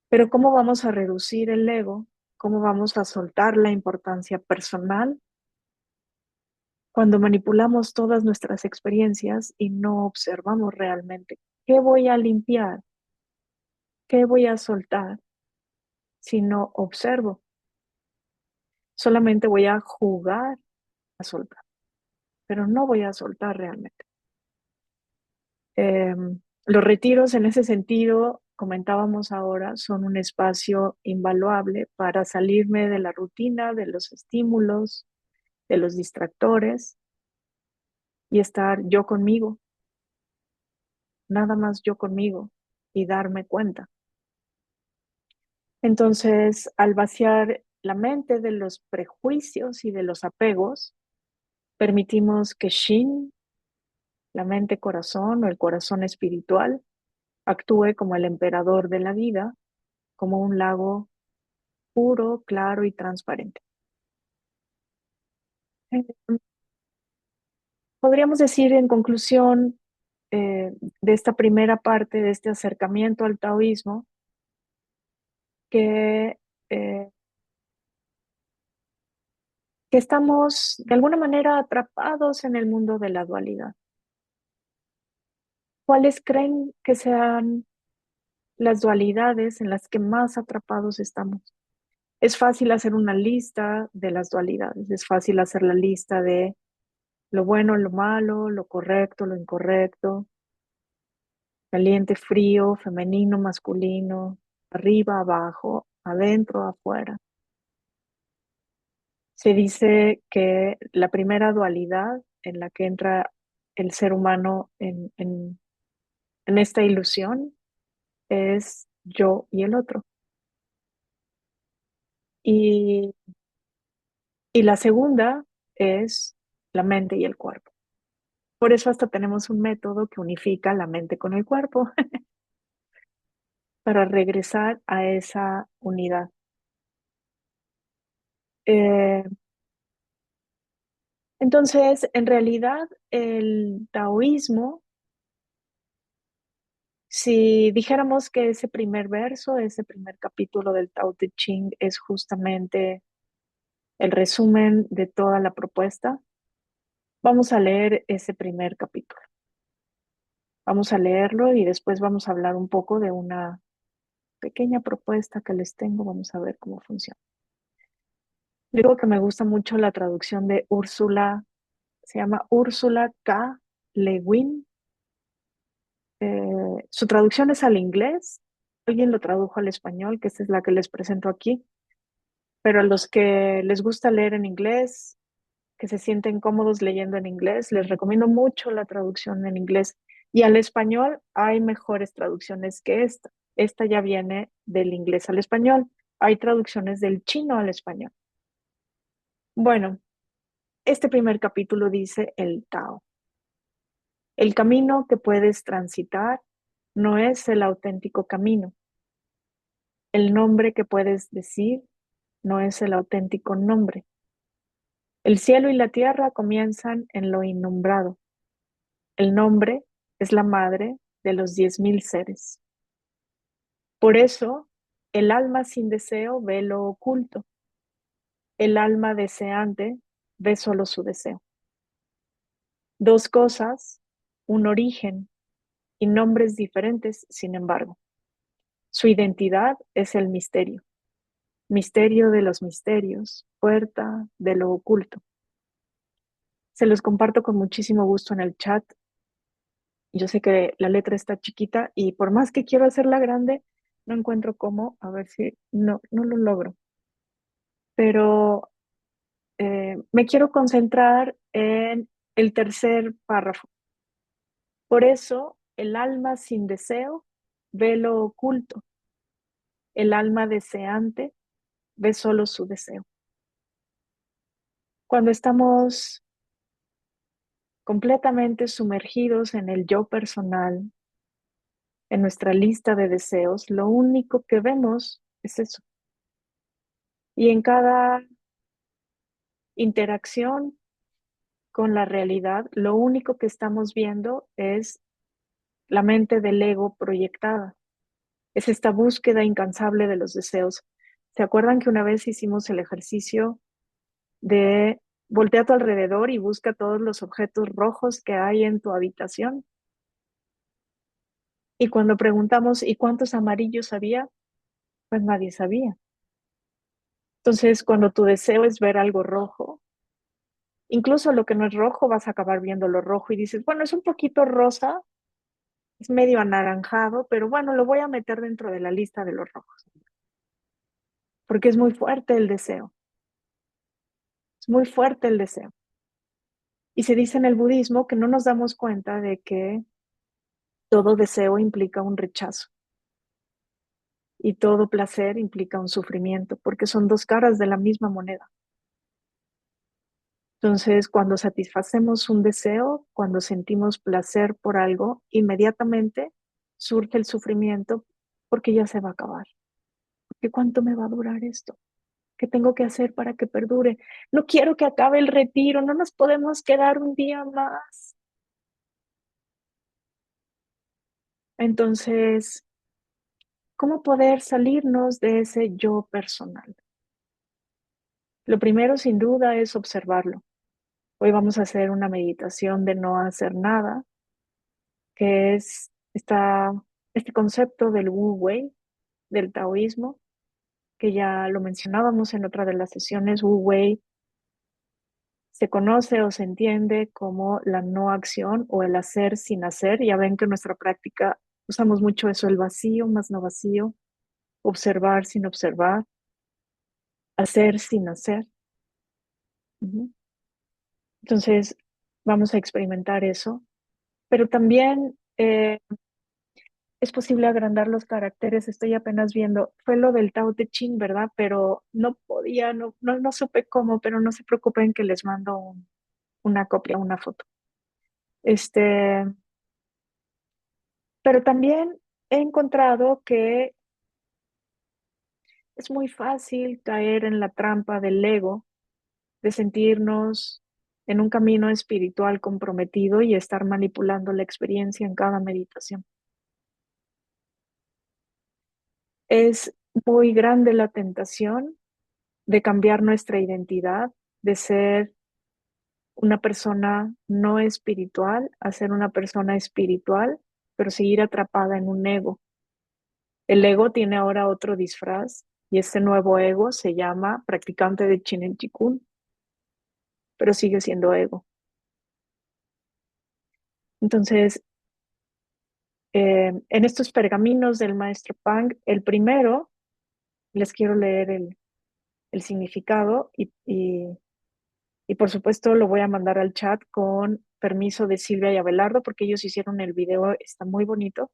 Pero ¿cómo vamos a reducir el ego? ¿Cómo vamos a soltar la importancia personal cuando manipulamos todas nuestras experiencias y no observamos realmente qué voy a limpiar, qué voy a soltar si no observo? Solamente voy a jugar a soltar, pero no voy a soltar realmente. Los retiros en ese sentido, comentábamos ahora, son un espacio invaluable para salirme de la rutina, de los estímulos, de los distractores y estar yo conmigo, nada más yo conmigo y darme cuenta. Entonces, al vaciar la mente de los prejuicios y de los apegos, permitimos que Shin, la mente corazón o el corazón espiritual, actúe como el emperador de la vida, como un lago puro, claro y transparente. Eh, Podríamos decir en conclusión de esta primera parte, de este acercamiento al taoísmo, que, eh, que estamos de alguna manera atrapados en el mundo de la dualidad. ¿Cuáles creen que sean las dualidades en las que más atrapados estamos? Es fácil hacer una lista de las dualidades, es fácil hacer la lista de lo bueno, lo malo, lo correcto, lo incorrecto, caliente, frío, femenino, masculino, arriba, abajo, adentro, afuera. Se dice que la primera dualidad en la que entra el ser humano en esta ilusión es yo y el otro. Y, y la segunda es la mente y el cuerpo. Por eso hasta tenemos un método que unifica la mente con el cuerpo para regresar a esa unidad. Eh, entonces, en realidad, el taoísmo, si dijéramos que ese primer verso, ese primer capítulo del Tao Te Ching es justamente el resumen de toda la propuesta, vamos a leer ese primer capítulo. Vamos a leerlo y después vamos a hablar un poco de una pequeña propuesta que les tengo. Vamos a ver cómo funciona. Digo que me gusta mucho la traducción de Úrsula, se llama Úrsula K. Le Guin. Su traducción es al inglés. Alguien lo tradujo al español, que esta es la que les presento aquí. Pero a los que les gusta leer en inglés, que se sienten cómodos leyendo en inglés, les recomiendo mucho la traducción en inglés. Y al español hay mejores traducciones que esta. Esta ya viene del inglés al español. Hay traducciones del chino al español. Bueno, este primer capítulo dice el Tao. El camino que puedes transitar no es el auténtico camino. El nombre que puedes decir no es el auténtico nombre. El cielo y la tierra comienzan en lo innombrado. El nombre es la madre de los 10.000 seres. Por eso, el alma sin deseo ve lo oculto. El alma deseante ve solo su deseo. Dos cosas, un origen y nombres diferentes, sin embargo. Su identidad es el misterio. Misterio de los misterios, puerta de lo oculto. Se los comparto con muchísimo gusto en el chat. Yo sé que la letra está chiquita y por más que quiero hacerla grande, no encuentro cómo, a ver si no lo logro. Pero me quiero concentrar en el tercer párrafo. Por eso, el alma sin deseo ve lo oculto. El alma deseante ve solo su deseo. Cuando estamos completamente sumergidos en el yo personal, en nuestra lista de deseos, lo único que vemos es eso. Y en cada interacción con la realidad, lo único que estamos viendo es la mente del ego proyectada. Es esta búsqueda incansable de los deseos. ¿Se acuerdan que una vez hicimos el ejercicio de voltea a tu alrededor y busca todos los objetos rojos que hay en tu habitación? Y cuando preguntamos, ¿y cuántos amarillos había? Pues nadie sabía. Entonces, cuando tu deseo es ver algo rojo, incluso lo que no es rojo, vas a acabar viendo lo rojo y dices, bueno, es un poquito rosa, es medio anaranjado, pero bueno, lo voy a meter dentro de la lista de los rojos, porque es muy fuerte el deseo, es muy fuerte el deseo. Y se dice en el budismo que no nos damos cuenta de que todo deseo implica un rechazo y todo placer implica un sufrimiento, porque son dos caras de la misma moneda. Entonces, cuando satisfacemos un deseo, cuando sentimos placer por algo, inmediatamente surge el sufrimiento porque ya se va a acabar. ¿Qué cuánto me va a durar esto? ¿Qué tengo que hacer para que perdure? No quiero que acabe el retiro, no nos podemos quedar un día más. Entonces, ¿cómo poder salirnos de ese yo personal? Lo primero, sin duda, es observarlo. Hoy vamos a hacer una meditación de no hacer nada, que es este concepto del Wu Wei, del taoísmo, que ya lo mencionábamos en otra de las sesiones. Wu Wei se conoce o se entiende como la no acción o el hacer sin hacer. Ya ven que en nuestra práctica usamos mucho eso, el vacío más no vacío, observar sin observar, hacer sin hacer. Ujú. Entonces, vamos a experimentar eso, pero también Es posible agrandar los caracteres, estoy apenas viendo. Fue lo del Tao Te Ching, ¿verdad? Pero no podía, no supe cómo, pero no se preocupen que les mando una copia, una foto. Este, pero también he encontrado que es muy fácil caer en la trampa del ego, de sentirnos en un camino espiritual comprometido y estar manipulando la experiencia en cada meditación. Es muy grande la tentación de cambiar nuestra identidad, de ser una persona no espiritual a ser una persona espiritual, pero seguir atrapada en un ego. El ego tiene ahora otro disfraz y este nuevo ego se llama practicante de Chinen Chikun, pero sigue siendo ego. Entonces, en estos pergaminos del maestro Pang, el primero, les quiero leer el significado y por supuesto lo voy a mandar al chat con permiso de Silvia y Abelardo porque ellos hicieron el video, está muy bonito.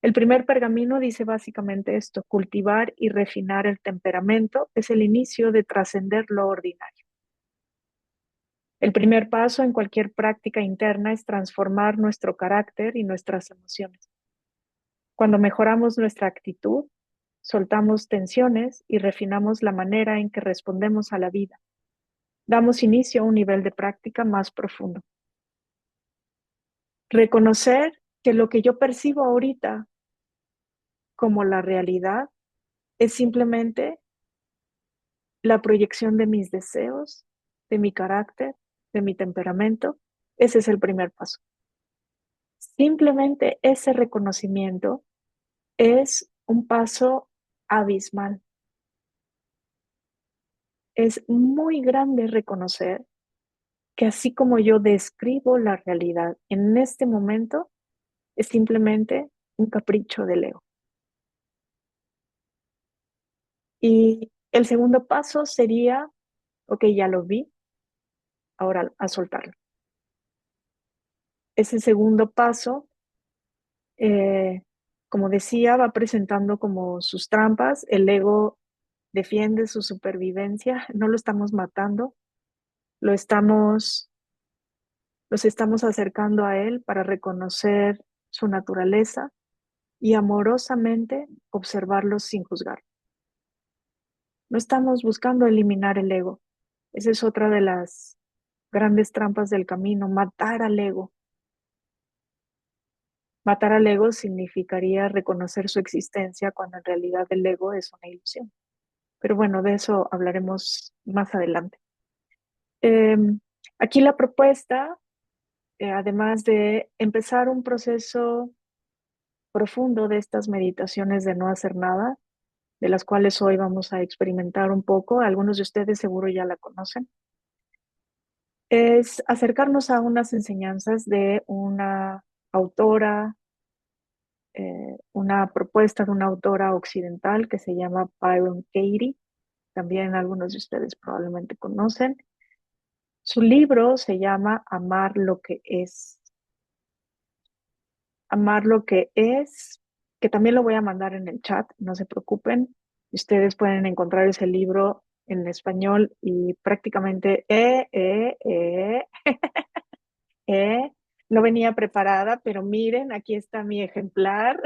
El primer pergamino dice básicamente esto: cultivar y refinar el temperamento es el inicio de trascender lo ordinario. El primer paso en cualquier práctica interna es transformar nuestro carácter y nuestras emociones. Cuando mejoramos nuestra actitud, soltamos tensiones y refinamos la manera en que respondemos a la vida. Damos inicio a un nivel de práctica más profundo. Reconocer que lo que yo percibo ahorita como la realidad es simplemente la proyección de mis deseos, de mi carácter, de mi temperamento. Ese es el primer paso. Simplemente ese reconocimiento es un paso abismal. Es muy grande reconocer que así como yo describo la realidad en este momento, es simplemente un capricho del ego. Y el segundo paso sería, ok, ya lo vi, ahora a soltarlo. Ese segundo paso, eh, como decía, va presentando como sus trampas. El ego defiende su supervivencia, no lo estamos matando, lo estamos, los estamos acercando a él para reconocer su naturaleza y amorosamente observarlos sin juzgar. No estamos buscando eliminar el ego. Esa es otra de las grandes trampas del camino, matar al ego. Matar al ego significaría reconocer su existencia cuando en realidad el ego es una ilusión. Pero bueno, de eso hablaremos más adelante. Eh, Aquí la propuesta, además de empezar un proceso profundo de estas meditaciones de no hacer nada, de las cuales hoy vamos a experimentar un poco, algunos de ustedes seguro ya la conocen, es acercarnos a unas enseñanzas de una autora, una propuesta de una autora occidental que se llama Byron Katie. También algunos de ustedes probablemente conocen. Su libro se llama Amar lo que es. Amar lo que es, que también lo voy a mandar en el chat, no se preocupen. Ustedes pueden encontrar ese libro en español y prácticamente eh, no venía preparada, pero miren, aquí está mi ejemplar.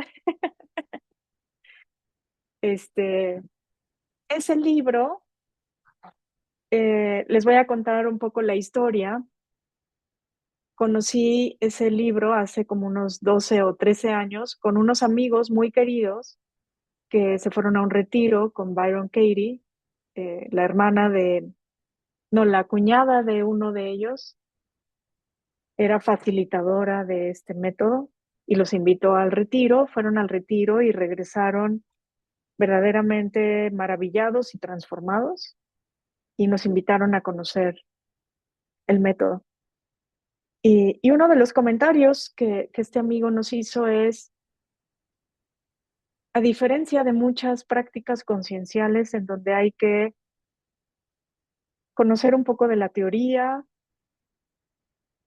Este, ese libro, les voy a contar un poco la historia. Conocí ese libro hace como unos 12 o 13 años con unos amigos muy queridos que se fueron a un retiro con Byron Katie, la hermana de, no, la cuñada de uno de ellos era facilitadora de este método y los invitó al retiro, fueron al retiro y regresaron verdaderamente maravillados y transformados y nos invitaron a conocer el método. Y uno de los comentarios que este amigo nos hizo es, a diferencia de muchas prácticas concienciales en donde hay que conocer un poco de la teoría,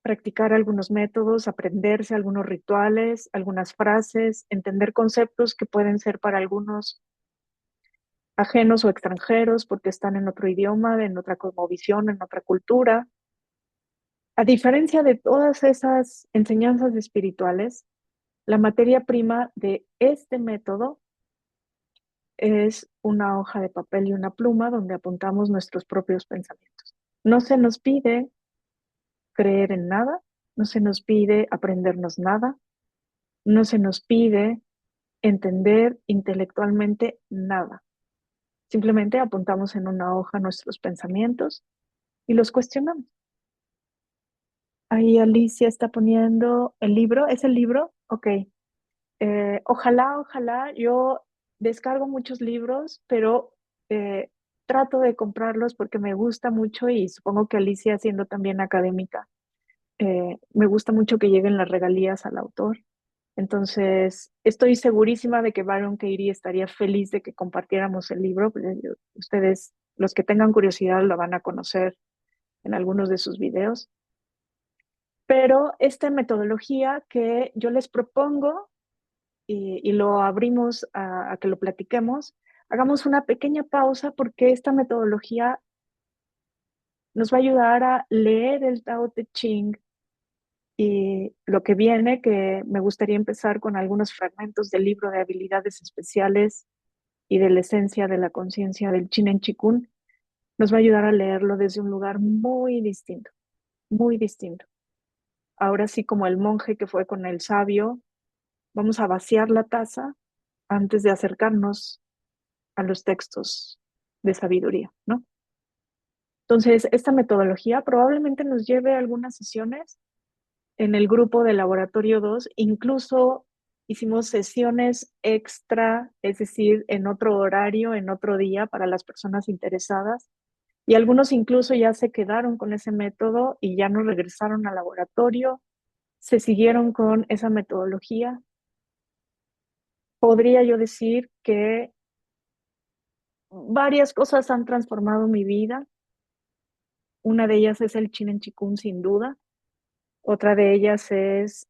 practicar algunos métodos, aprenderse algunos rituales, algunas frases, entender conceptos que pueden ser para algunos ajenos o extranjeros porque están en otro idioma, en otra cosmovisión, en otra cultura. A diferencia de todas esas enseñanzas espirituales, la materia prima de este método es una hoja de papel y una pluma donde apuntamos nuestros propios pensamientos. No se nos pide creer en nada, no se nos pide aprendernos nada, no se nos pide entender intelectualmente nada. Simplemente apuntamos en una hoja nuestros pensamientos y los cuestionamos. Ahí Alicia está poniendo el libro. ¿Es el libro? Ok. Ojalá, yo descargo muchos libros, pero eh, trato de comprarlos porque me gusta mucho y supongo que Alicia, siendo también académica, me gusta mucho que lleguen las regalías al autor. Entonces, estoy segurísima de que Byron Katie estaría feliz de que compartiéramos el libro. Ustedes, los que tengan curiosidad, lo van a conocer en algunos de sus videos. Pero esta metodología que yo les propongo y lo abrimos a que lo platiquemos, hagamos una pequeña pausa porque esta metodología nos va a ayudar a leer el Tao Te Ching y lo que viene, que me gustaría empezar con algunos fragmentos del libro de habilidades especiales y de la esencia de la conciencia del Chinen Chikun, nos va a ayudar a leerlo desde un lugar muy distinto, muy distinto. Ahora sí, como el monje que fue con el sabio, vamos a vaciar la taza antes de acercarnos a los textos de sabiduría, ¿no? Entonces, esta metodología probablemente nos lleve a algunas sesiones en el grupo de Laboratorio 2, incluso hicimos sesiones extra, es decir, en otro horario, en otro día para las personas interesadas. Y algunos incluso ya se quedaron con ese método y ya no regresaron al laboratorio, se siguieron con esa metodología. Podría yo decir que varias cosas han transformado mi vida. Una de ellas es el Chinen Chikun, sin duda. Otra de ellas es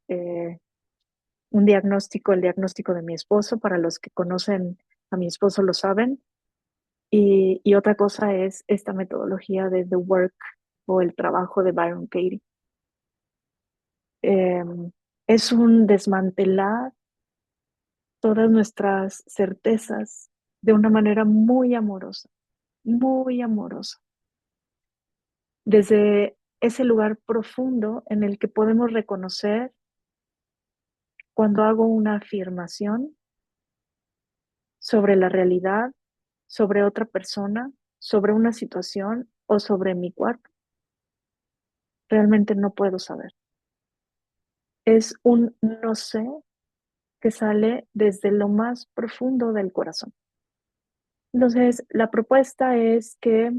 un diagnóstico, el diagnóstico de mi esposo. Para los que conocen a mi esposo lo saben. Y otra cosa es esta metodología de The Work o el trabajo de Byron Katie. Eh, es un desmantelar todas nuestras certezas de una manera muy amorosa, desde ese lugar profundo en el que podemos reconocer cuando hago una afirmación sobre la realidad, sobre otra persona, sobre una situación o sobre mi cuerpo. Realmente no puedo saber. Es un no sé que sale desde lo más profundo del corazón. Entonces, la propuesta es que,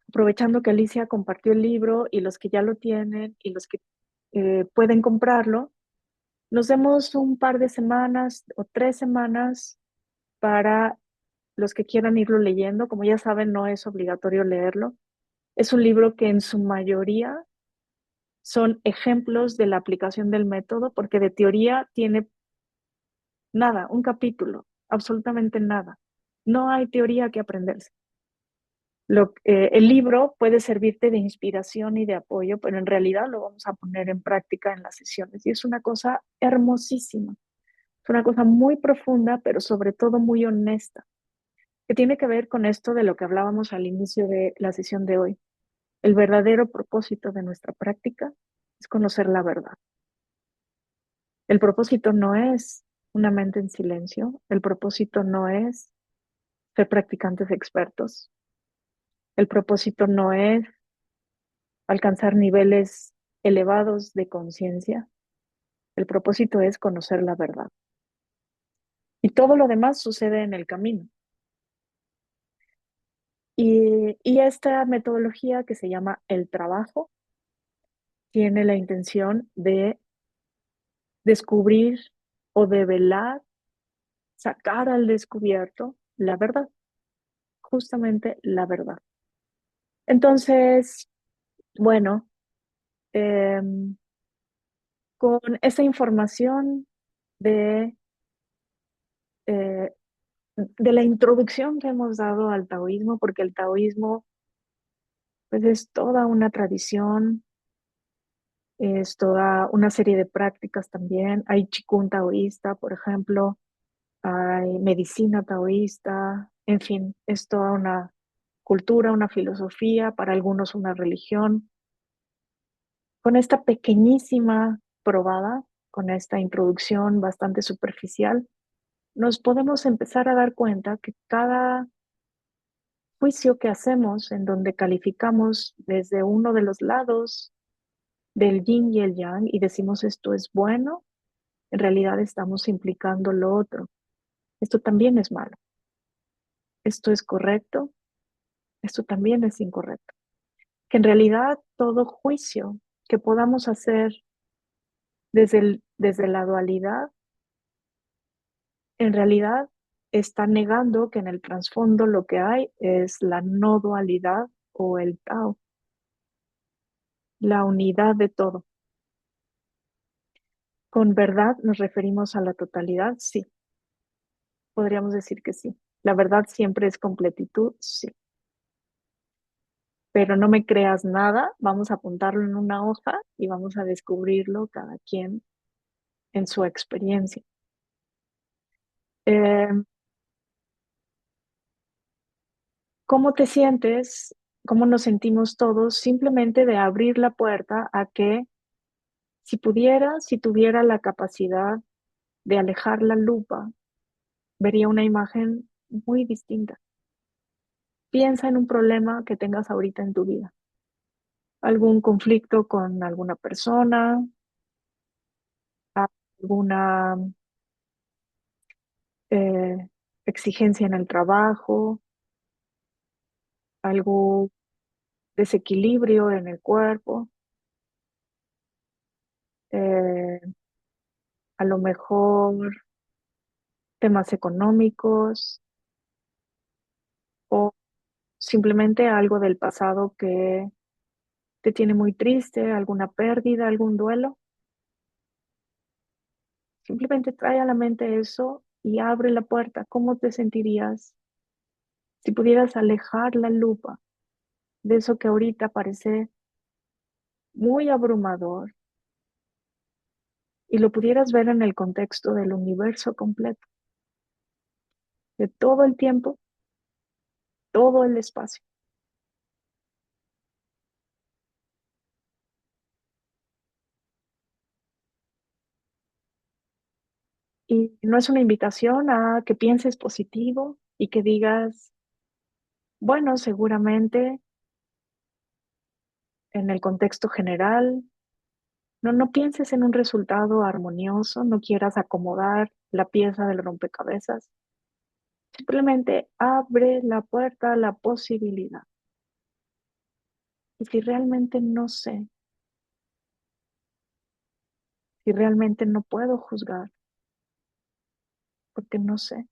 aprovechando que Alicia compartió el libro y los que ya lo tienen y los que pueden comprarlo, nos demos un par de semanas o 3 semanas para los que quieran irlo leyendo. Como ya saben, no es obligatorio leerlo. Es un libro que en su mayoría son ejemplos de la aplicación del método, porque de teoría tiene nada, un capítulo, absolutamente nada. No hay teoría que aprenderse. El libro puede servirte de inspiración y de apoyo, pero en realidad lo vamos a poner en práctica en las sesiones. Y es una cosa hermosísima, es una cosa muy profunda, pero sobre todo muy honesta, que tiene que ver con esto de lo que hablábamos al inicio de la sesión de hoy. El verdadero propósito de nuestra práctica es conocer la verdad. El propósito no es una mente en silencio, el propósito no es ser practicantes expertos, el propósito no es alcanzar niveles elevados de conciencia, el propósito es conocer la verdad. Y todo lo demás sucede en el camino. Y esta metodología que se llama el trabajo tiene la intención de descubrir o develar, sacar al descubierto la verdad, justamente la verdad. Entonces, bueno, Em, con esa información de, eh, de la introducción que hemos dado al taoísmo, porque el taoísmo pues, es toda una tradición, es toda una serie de prácticas también. Hay Qigong taoísta, por ejemplo, hay medicina taoísta, en fin, es toda una cultura, una filosofía, para algunos una religión. Con esta pequeñísima probada, con esta introducción bastante superficial, nos podemos empezar a dar cuenta que cada juicio que hacemos en donde calificamos desde uno de los lados del yin y el yang y decimos esto es bueno, en realidad estamos implicando lo otro. Esto también es malo. Esto es correcto. Esto también es incorrecto. Que en realidad todo juicio que podamos hacer desde la dualidad, en realidad está negando que en el trasfondo lo que hay es la no dualidad o el Tao, la unidad de todo. ¿Con verdad nos referimos a la totalidad? Sí, podríamos decir que sí. La verdad siempre es completitud, sí. Pero no me creas nada, vamos a apuntarlo en una hoja y vamos a descubrirlo cada quien en su experiencia. Eh, ¿Cómo te sientes? ¿Cómo nos sentimos todos? Simplemente de abrir la puerta a que si tuviera la capacidad de alejar la lupa, vería una imagen muy distinta. Piensa en un problema que tengas ahorita en tu vida, algún conflicto con alguna persona, alguna eh, exigencia en el trabajo, algún desequilibrio en el cuerpo, eh, a lo mejor temas económicos o simplemente algo del pasado que te tiene muy triste, alguna pérdida, algún duelo. Simplemente trae a la mente eso y abre la puerta. ¿Cómo te sentirías si pudieras alejar la lupa de eso que ahorita parece muy abrumador y lo pudieras ver en el contexto del universo completo, de todo el tiempo, todo el espacio? Y no es una invitación a que pienses positivo y que digas, bueno, seguramente en el contexto general, no pienses en un resultado armonioso, no quieras acomodar la pieza del rompecabezas. Simplemente abre la puerta a la posibilidad. Y si realmente no sé, si realmente no puedo juzgar, porque no sé.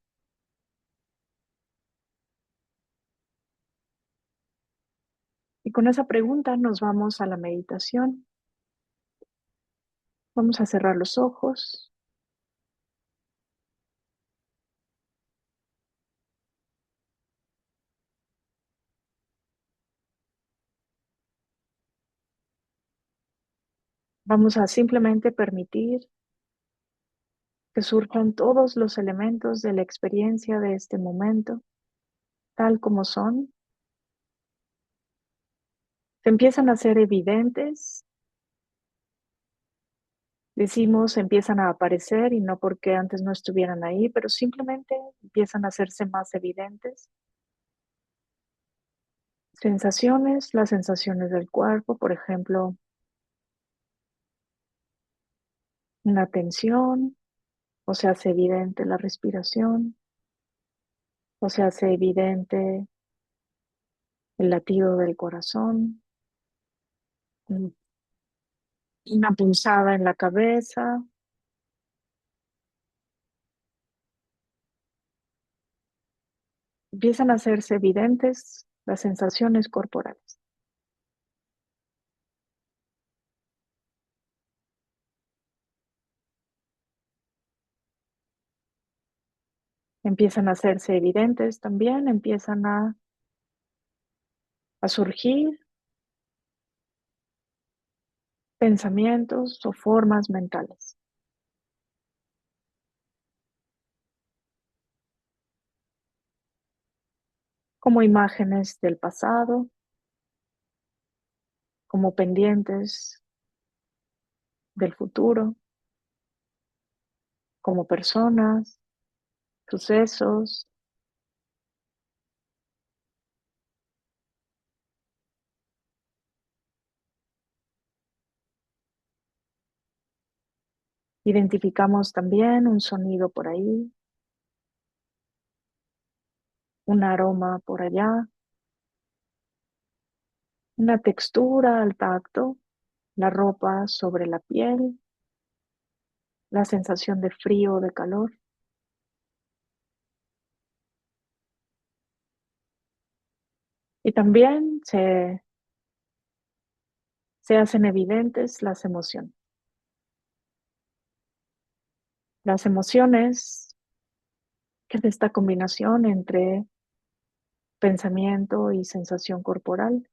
Y con esa pregunta nos vamos a la meditación. Vamos a cerrar los ojos. Vamos a simplemente permitir que surjan todos los elementos de la experiencia de este momento, tal como son. Se empiezan a ser evidentes. Decimos, empiezan a aparecer y no porque antes no estuvieran ahí, pero simplemente empiezan a hacerse más evidentes. Sensaciones, las sensaciones del cuerpo, por ejemplo, una tensión, o se hace evidente la respiración, o se hace evidente el latido del corazón, un- una punzada en la cabeza. Empiezan a hacerse evidentes las sensaciones corporales. empiezan a hacerse evidentes también, empiezan a surgir pensamientos o formas mentales. Como imágenes del pasado, como pendientes del futuro, como personas, sucesos. Identificamos también un sonido por ahí, un aroma por allá, una textura al tacto, la ropa sobre la piel, la sensación de frío o de calor. Y también se hacen evidentes las emociones. Las emociones, que es esta combinación entre pensamiento y sensación corporal.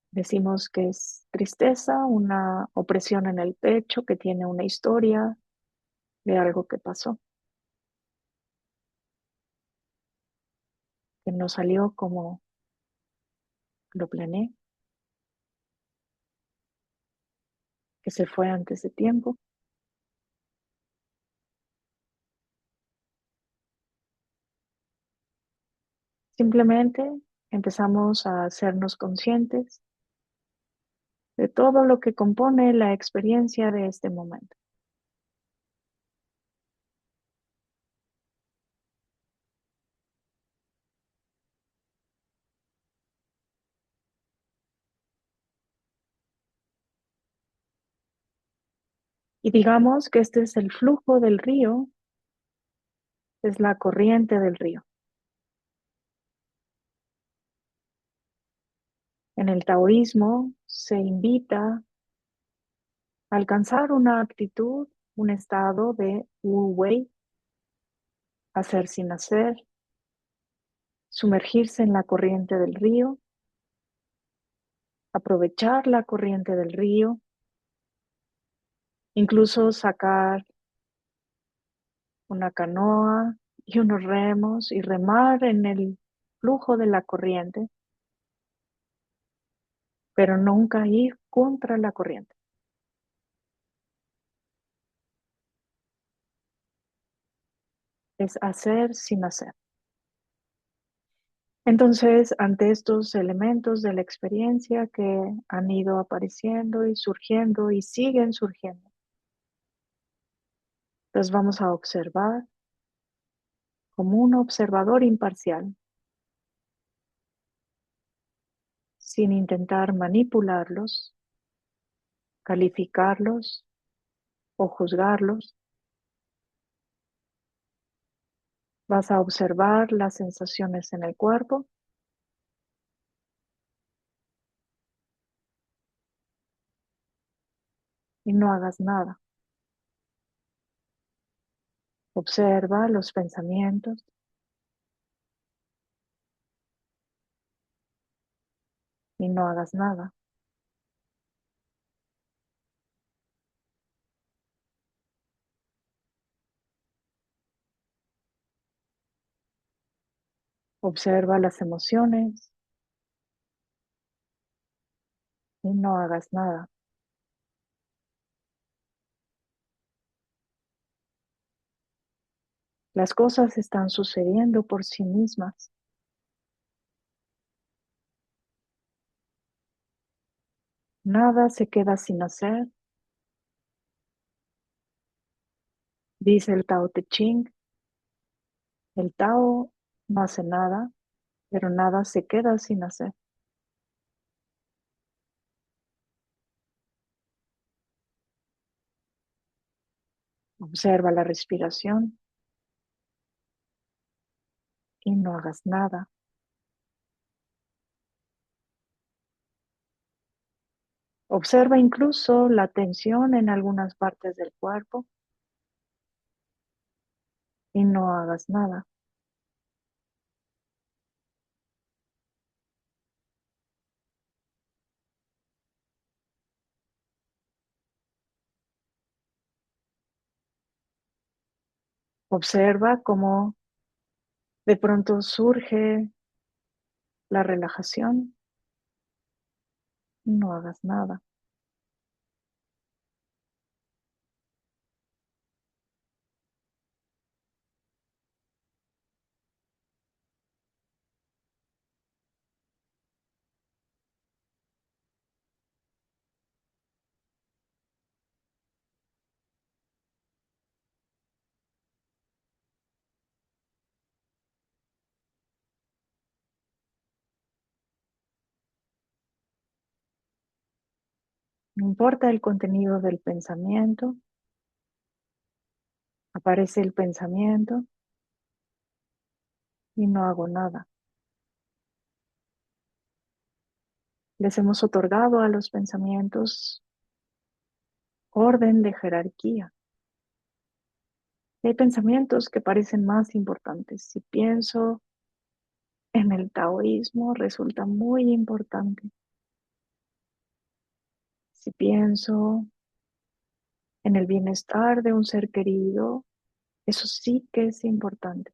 Decimos que es tristeza, una opresión en el pecho que tiene una historia de algo que pasó, que no salió como lo planeé, que se fue antes de tiempo. Simplemente empezamos a hacernos conscientes de todo lo que compone la experiencia de este momento. Y digamos que este es el flujo del río, es la corriente del río. En el taoísmo se invita a alcanzar una actitud, un estado de Wu Wei, hacer sin hacer, sumergirse en la corriente del río, aprovechar la corriente del río, incluso sacar una canoa y unos remos y remar en el flujo de la corriente, pero nunca ir contra la corriente. Es hacer sin hacer. Entonces, ante estos elementos de la experiencia que han ido apareciendo y surgiendo y siguen surgiendo, los vamos a observar como un observador imparcial, sin intentar manipularlos, calificarlos o juzgarlos. Vas a observar las sensaciones en el cuerpo y no hagas nada. Observa los pensamientos y no hagas nada. Observa las emociones y no hagas nada. Las cosas están sucediendo por sí mismas. Nada se queda sin hacer. Dice el Tao Te Ching, el Tao no hace nada, pero nada se queda sin hacer. Observa la respiración y no hagas nada. Observa incluso la tensión en algunas partes del cuerpo y no hagas nada. Observa cómo de pronto surge la relajación y no hagas nada. No importa el contenido del pensamiento, aparece el pensamiento y no hago nada. Les hemos otorgado a los pensamientos orden de jerarquía. Hay pensamientos que parecen más importantes. Si pienso en el taoísmo, resulta muy importante. Si pienso en el bienestar de un ser querido, eso sí que es importante.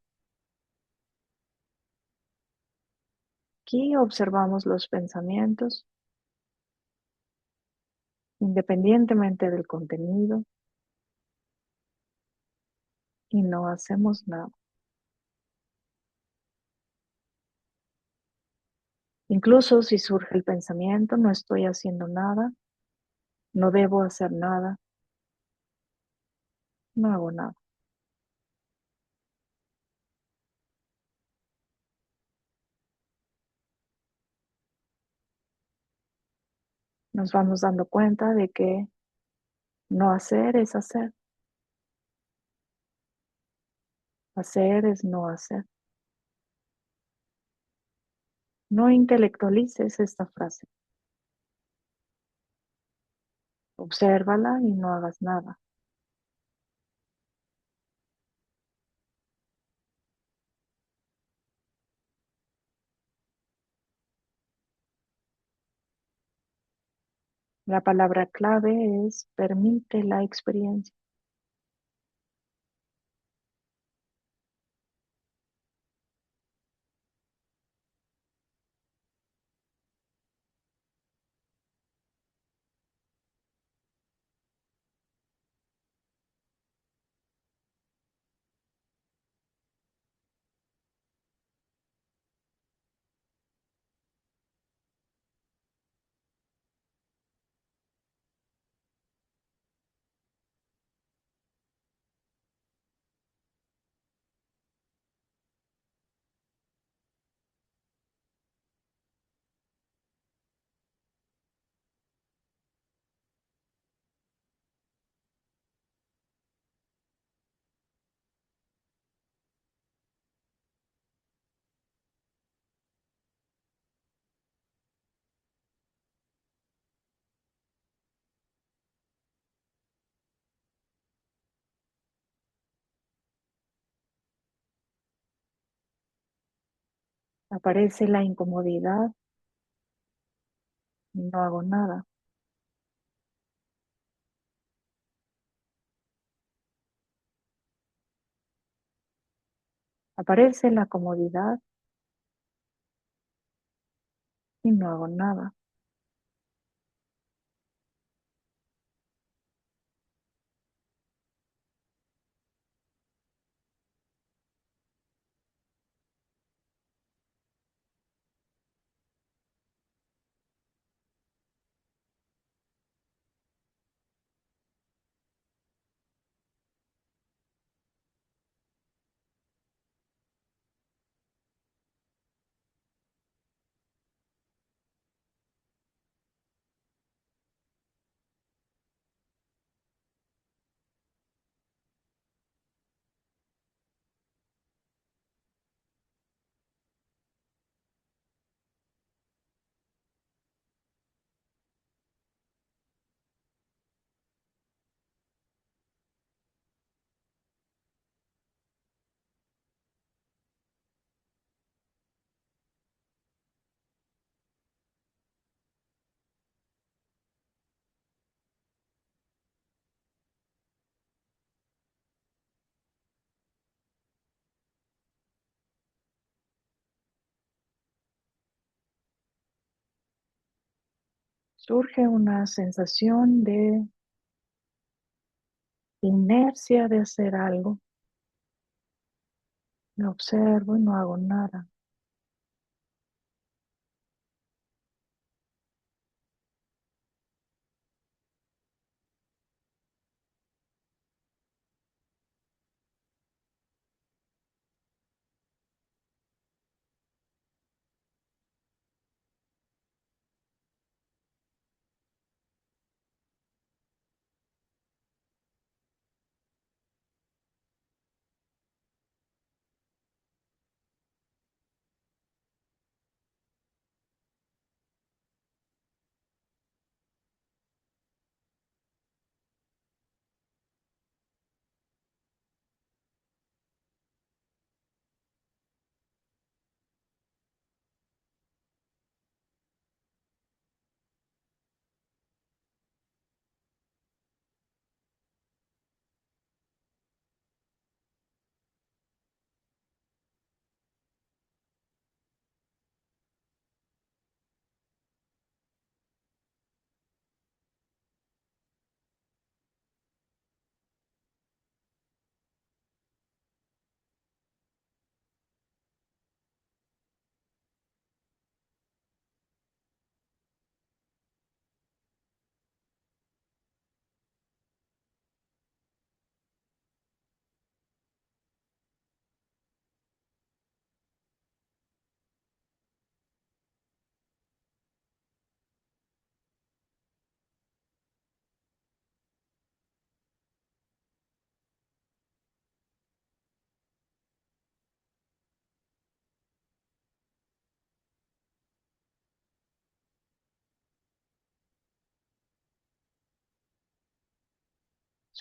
Aquí observamos los pensamientos independientemente del contenido y no hacemos nada. Incluso si surge el pensamiento, no estoy haciendo nada, no debo hacer nada, no hago nada. Nos vamos dando cuenta de que no hacer es hacer, hacer es no hacer. No intelectualices esta frase, obsérvala y no hagas nada. La palabra clave es permite la experiencia. Aparece la incomodidad y no hago nada. Aparece la comodidad y no hago nada. Surge una sensación de inercia de hacer algo. Me observo y no hago nada.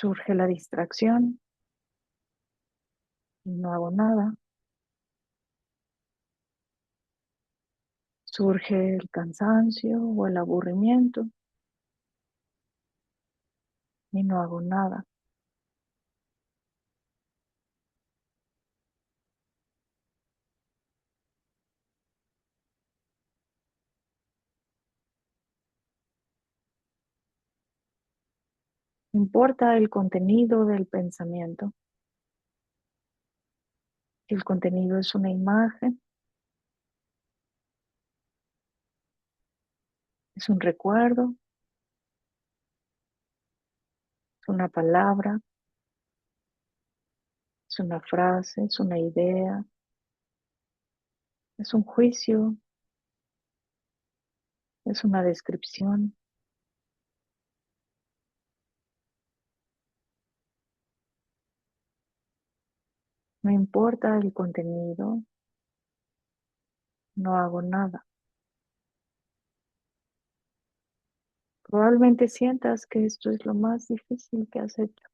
Surge la distracción y no hago nada. Surge el cansancio o el aburrimiento y no hago nada. Importa el contenido del pensamiento. Si el contenido es una imagen, es un recuerdo, es una palabra, es una frase, es una idea, es un juicio, es una descripción. No importa el contenido, no hago nada. Probablemente sientas que esto es lo más difícil que has hecho.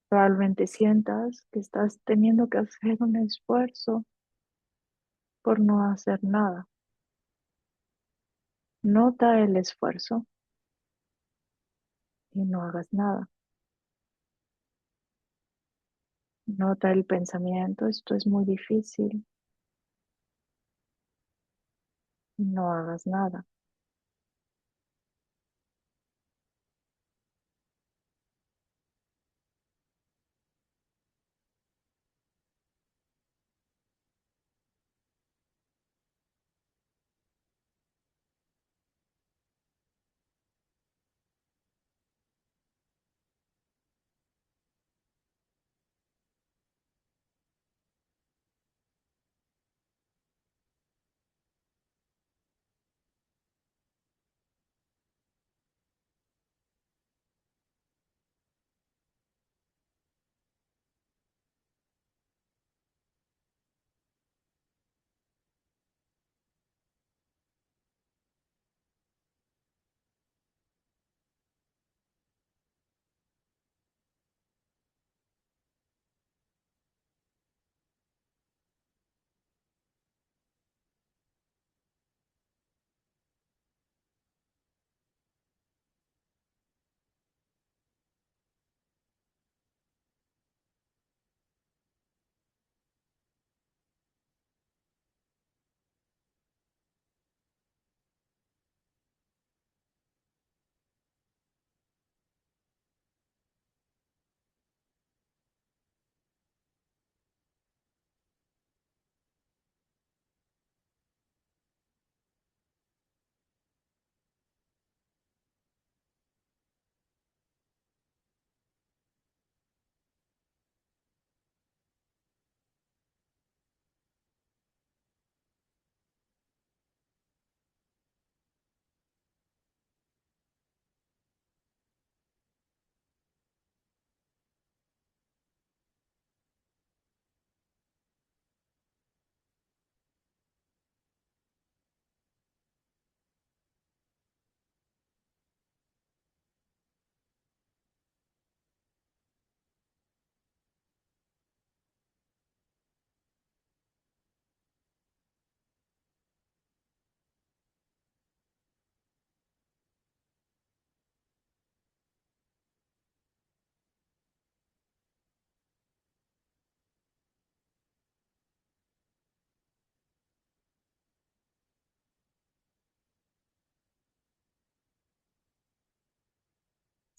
Probablemente sientas que estás teniendo que hacer un esfuerzo por no hacer nada. Nota el esfuerzo y no hagas nada. Nota el pensamiento, esto es muy difícil y no hagas nada.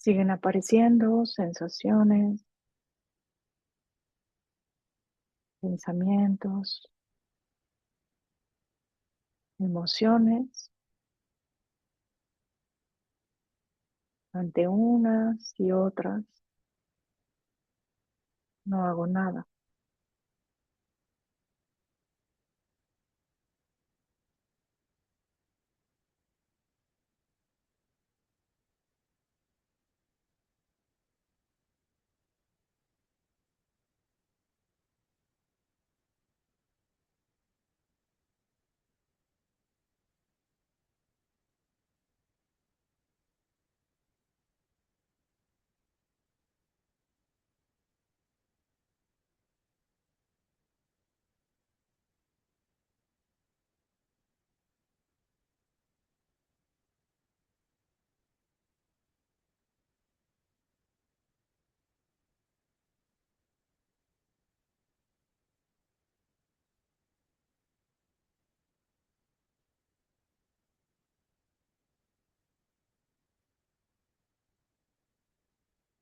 Siguen apareciendo sensaciones, pensamientos, emociones ante unas y otras. No hago nada.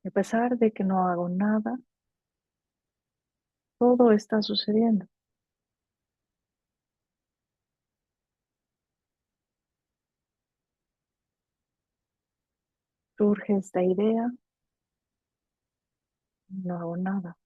A pesar de que no hago nada, todo está sucediendo. Surge esta idea, no hago nada.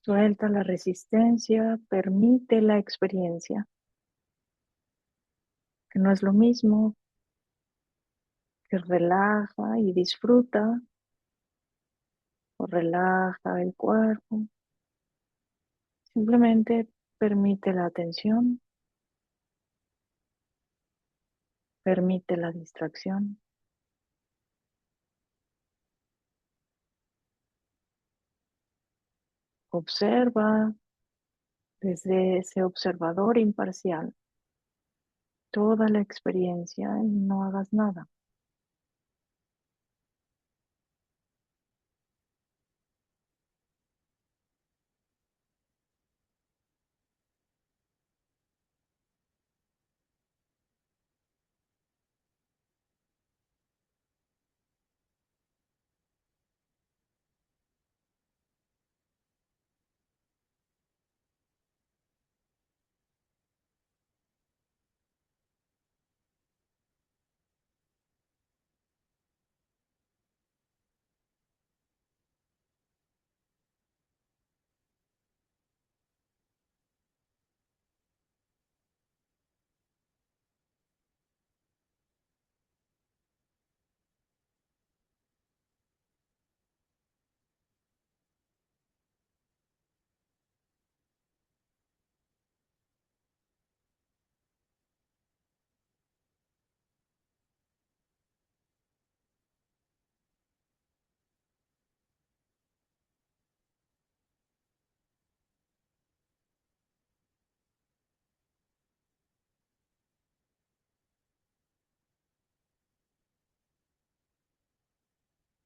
Suelta la resistencia, permite la experiencia, que no es lo mismo que relaja y disfruta o relaja el cuerpo. Simplemente permite la atención, permite la distracción. Observa desde ese observador imparcial toda la experiencia y no hagas nada.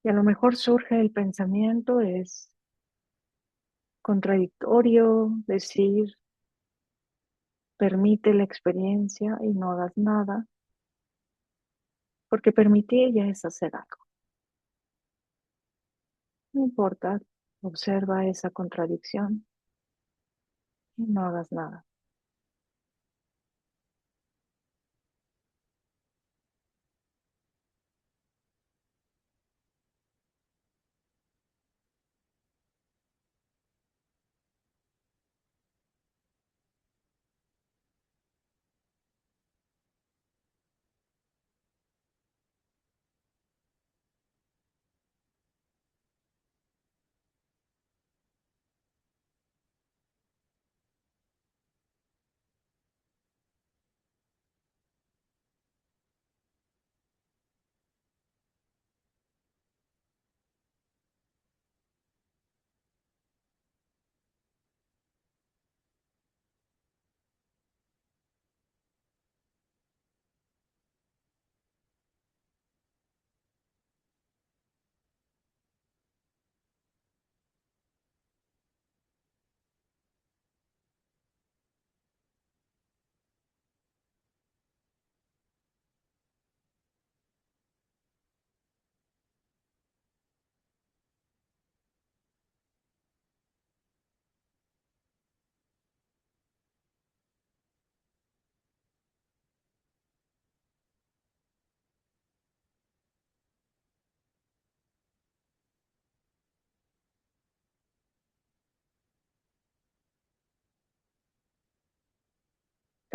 Y a lo mejor surge el pensamiento, es contradictorio decir, permite la experiencia y no hagas nada, porque permitir ya es hacer algo. No importa, observa esa contradicción y no hagas nada.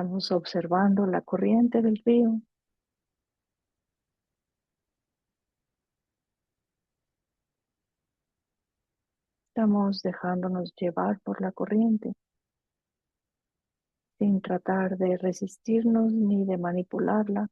Estamos observando la corriente del río. Estamos dejándonos llevar por la corriente sin tratar de resistirnos ni de manipularla.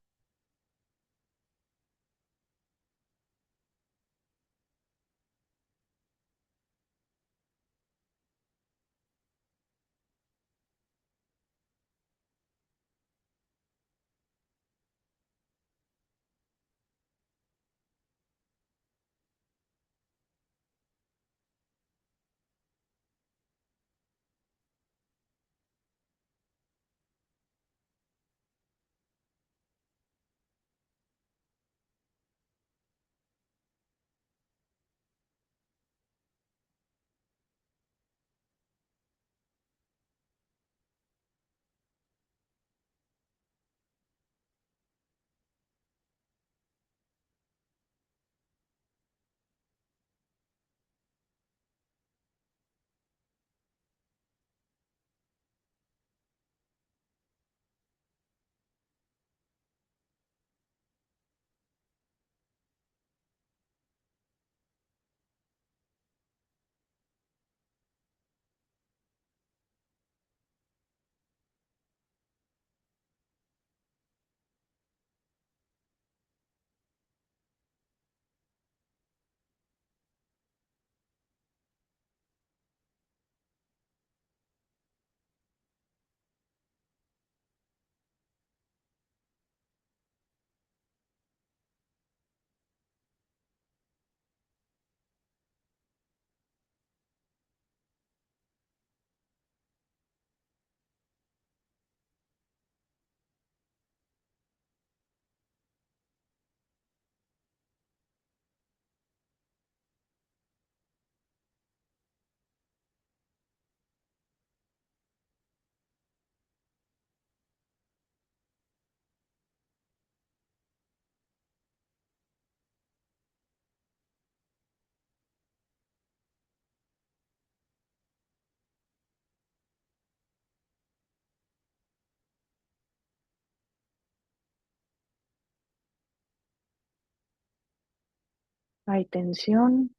Hay tensión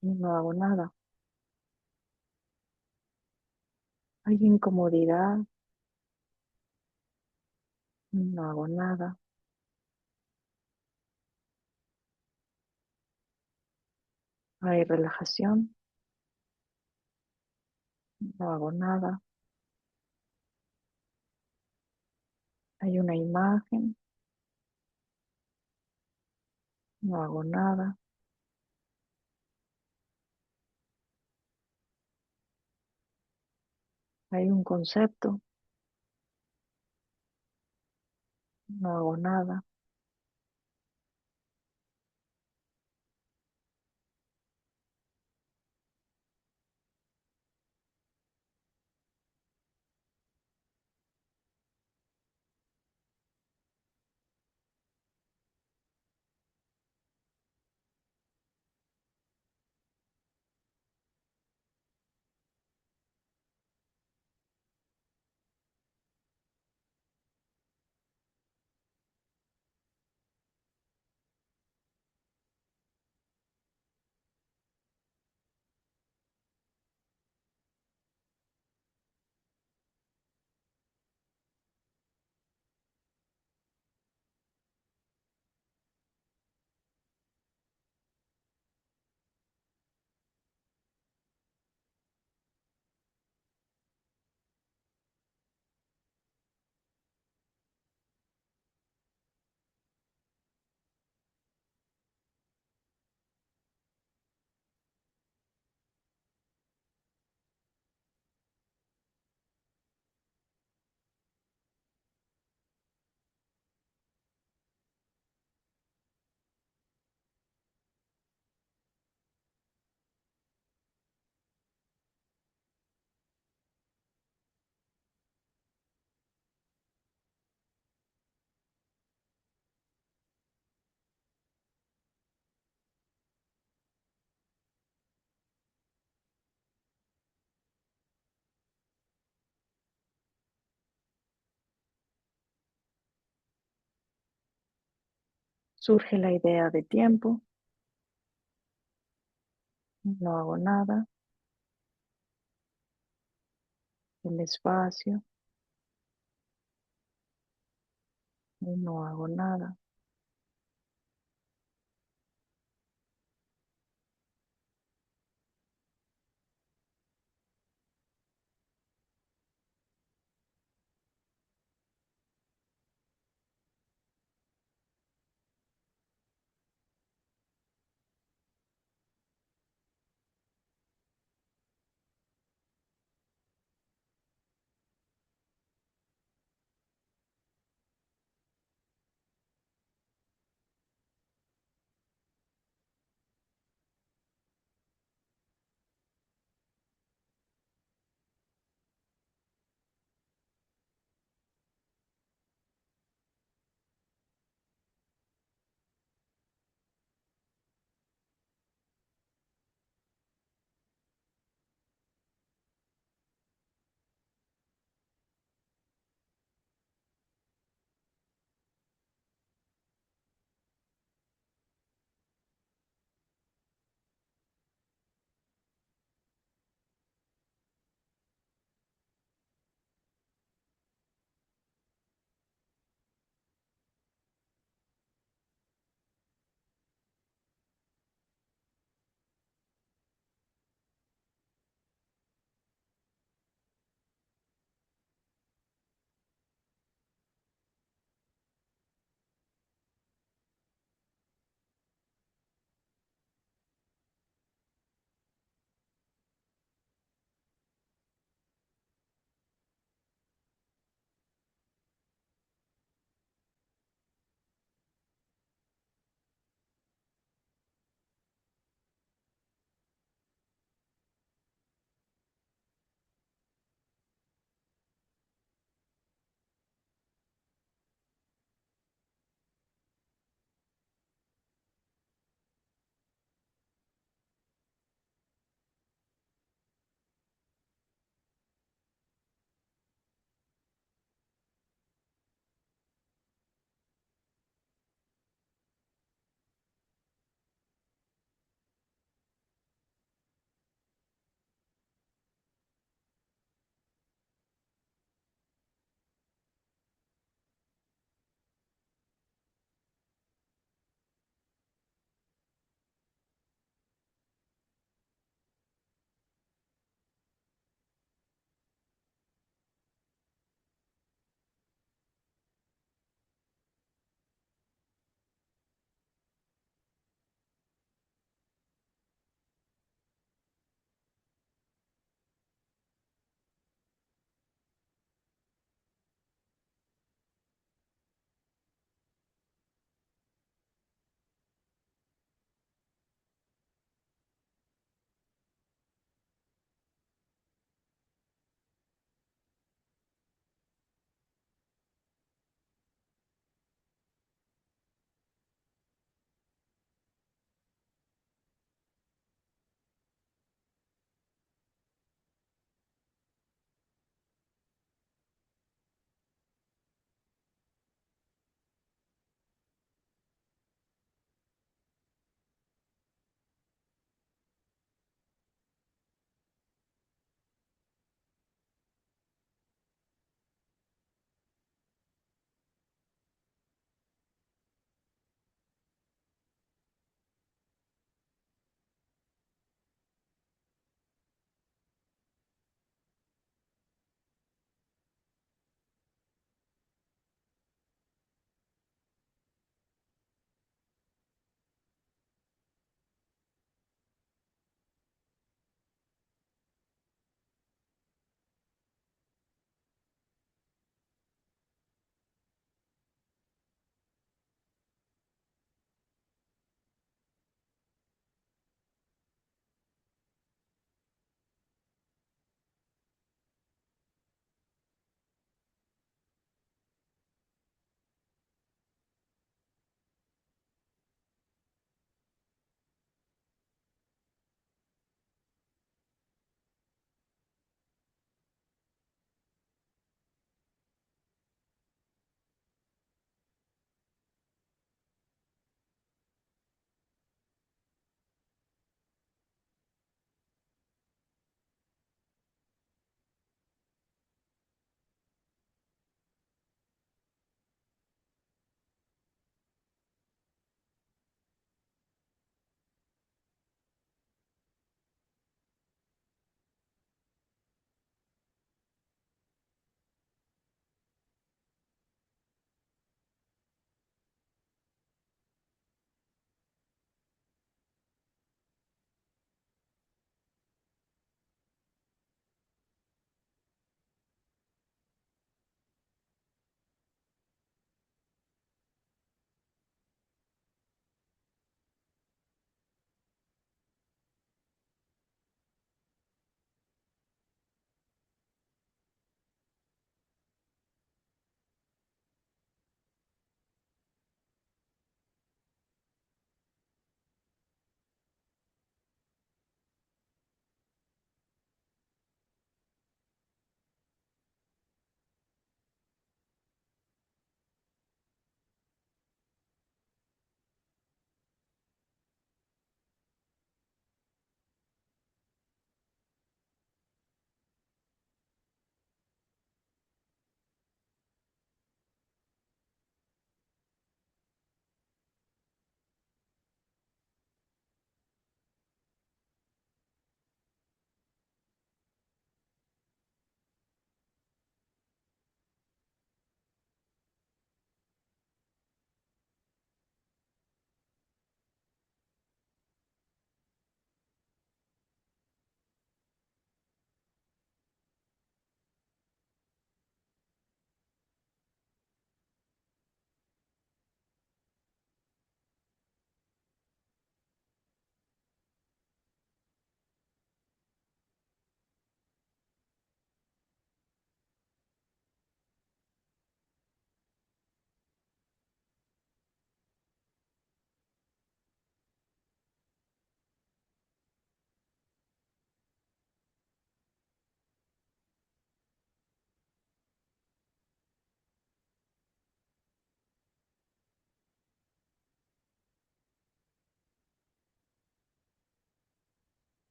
y no hago nada. Hay incomodidad y no hago nada. Hay relajación, no hago nada. Hay una imagen, no hago nada. Hay un concepto, no hago nada. Surge la idea de tiempo, no hago nada. El espacio, no hago nada.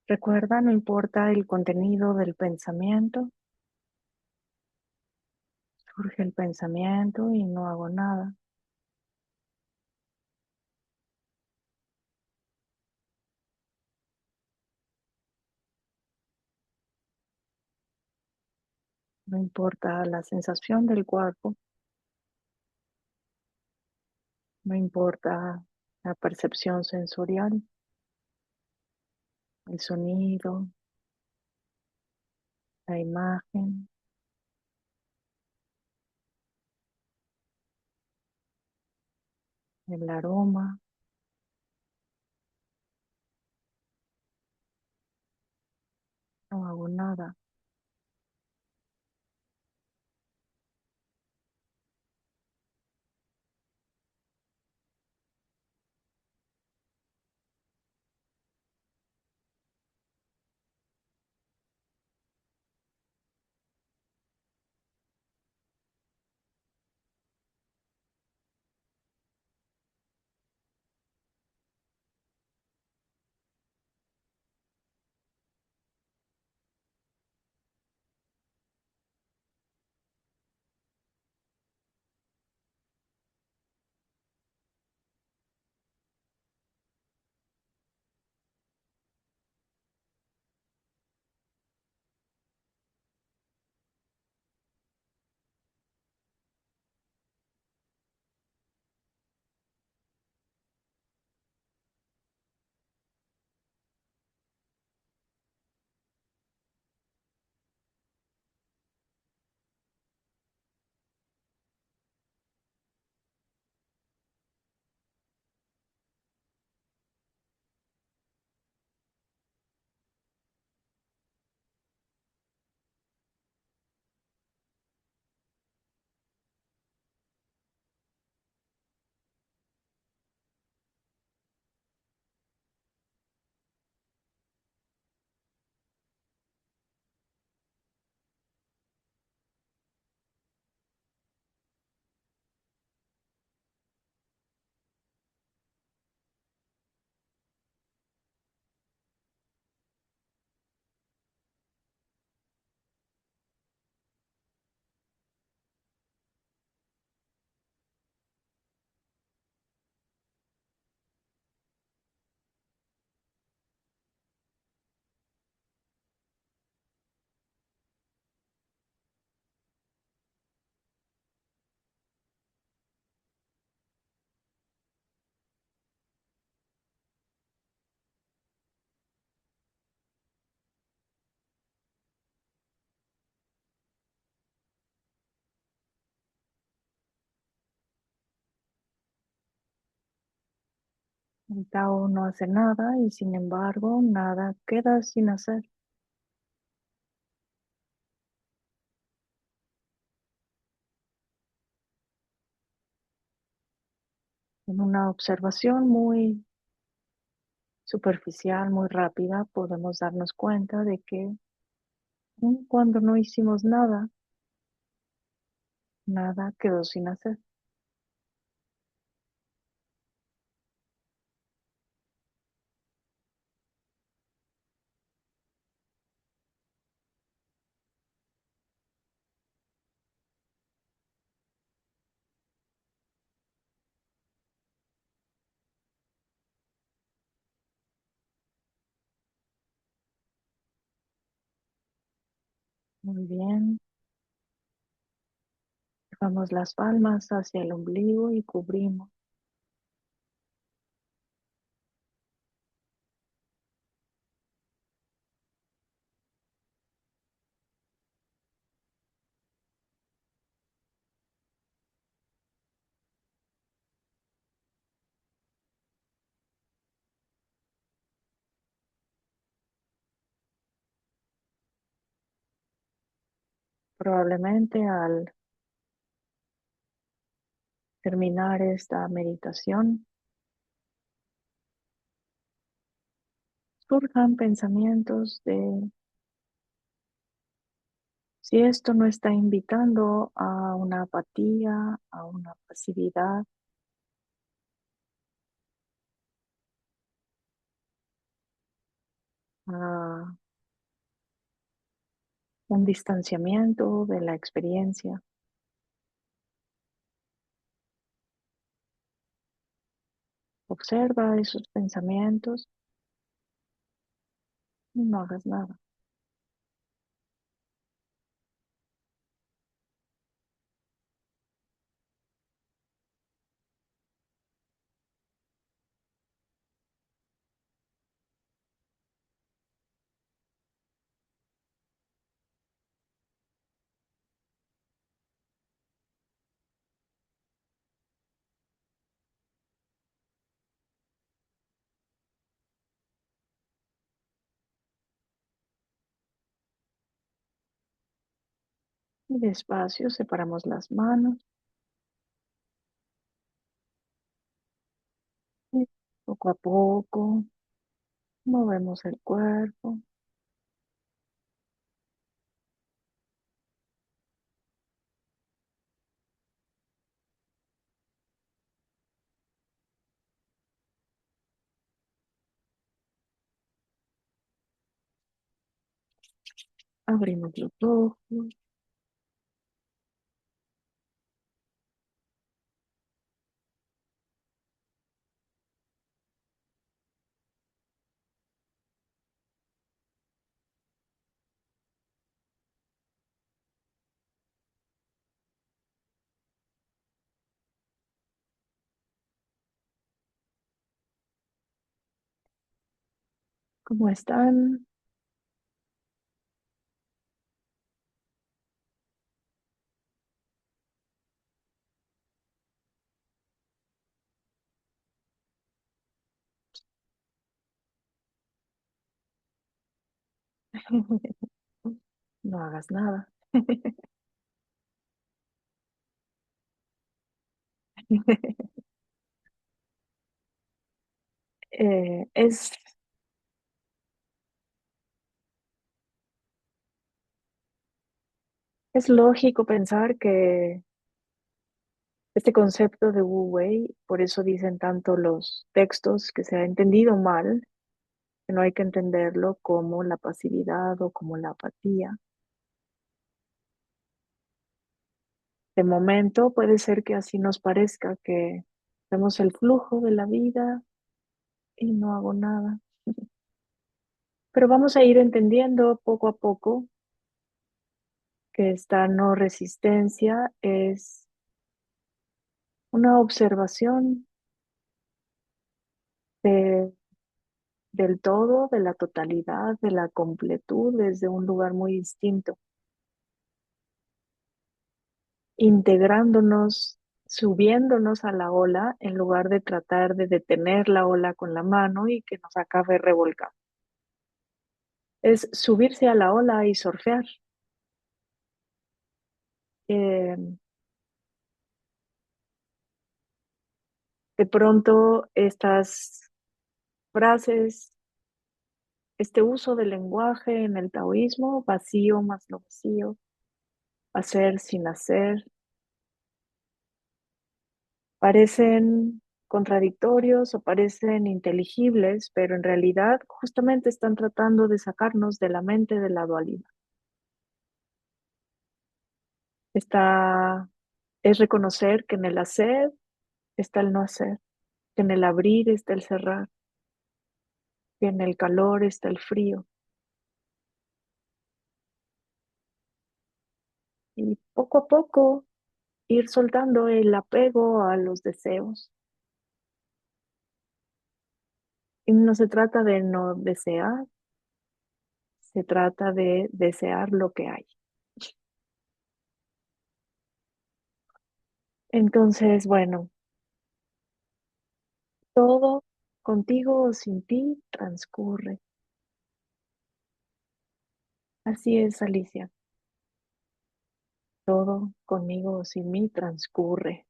Recuerda, no importa el contenido del pensamiento, surge el pensamiento y no hago nada. No importa la sensación del cuerpo, no importa la percepción sensorial, el sonido, la imagen, el aroma, no hago nada. El Tao no hace nada y sin embargo nada queda sin hacer. En una observación muy superficial, muy rápida, podemos darnos cuenta de que aun cuando no hicimos nada, nada quedó sin hacer. Muy bien. Llevamos las palmas hacia el ombligo y cubrimos. Probablemente al terminar esta meditación surjan pensamientos de si esto no está invitando a una apatía, a una pasividad, a un distanciamiento de la experiencia. Observa esos pensamientos y no hagas nada. Y despacio separamos las manos y poco a poco movemos el cuerpo. Abrimos los ojos. ¿Cómo están? No hagas nada. Eh, es, es lógico pensar que este concepto de Wu Wei, por eso dicen tanto los textos que se ha entendido mal, que no hay que entenderlo como la pasividad o como la apatía. De momento puede ser que así nos parezca que vemos el flujo de la vida y no hago nada. Pero vamos a ir entendiendo poco a poco que esta no resistencia es una observación de, del todo, de la totalidad, de la completud desde un lugar muy distinto, integrándonos, subiéndonos a la ola en lugar de tratar de detener la ola con la mano y que nos acabe revolcando. Es subirse a la ola y surfear. Eh, de pronto estas frases, este uso del lenguaje en el taoísmo, vacío más lo vacío, hacer sin hacer, parecen contradictorios o parecen inteligibles, pero en realidad justamente están tratando de sacarnos de la mente de la dualidad. Está, es reconocer que en el hacer está el no hacer, que en el abrir está el cerrar, que en el calor está el frío. Y poco a poco ir soltando el apego a los deseos. Y no se trata de no desear, se trata de desear lo que hay. Entonces, bueno, todo contigo o sin ti transcurre. Así es, Alicia. Todo conmigo o sin mí transcurre.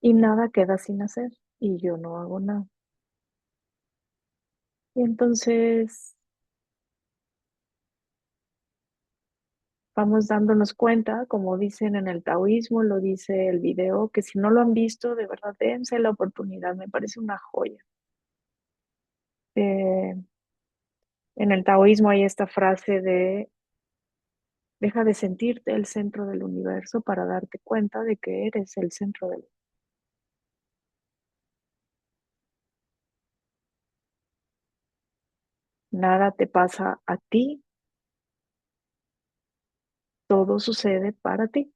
Y nada queda sin hacer. Y yo no hago nada. Y entonces vamos dándonos cuenta, como dicen en el taoísmo, lo dice el video, que si no lo han visto, de verdad dense la oportunidad. Me parece una joya. Eh, en el taoísmo hay esta frase de deja de sentirte el centro del universo para darte cuenta de que eres el centro del universo. Nada te pasa a ti, todo sucede para ti.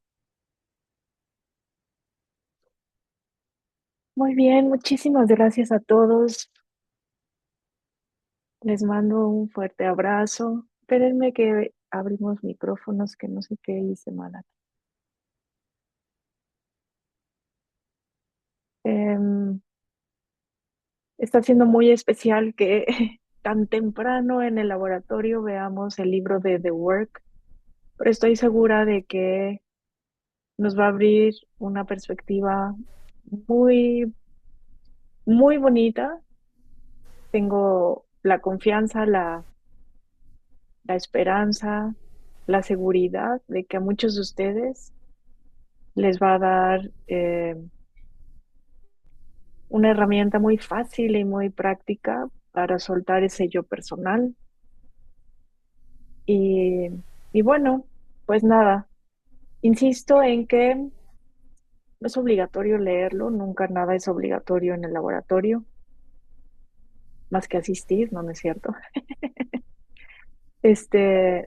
Muy bien, muchísimas gracias a todos. Les mando un fuerte abrazo. Espérenme que abrimos micrófonos, que no sé qué hice mal aquí. Está siendo muy especial que tan temprano en el laboratorio veamos el libro de The Work, pero estoy segura de que nos va a abrir una perspectiva muy, muy bonita. Tengo la confianza, la esperanza, la seguridad de que a muchos de ustedes les va a dar una herramienta muy fácil y muy práctica para soltar ese yo personal. Y, y bueno, pues nada, insisto en que no es obligatorio leerlo, nunca nada es obligatorio en el laboratorio, más que asistir, ¿no, no es cierto?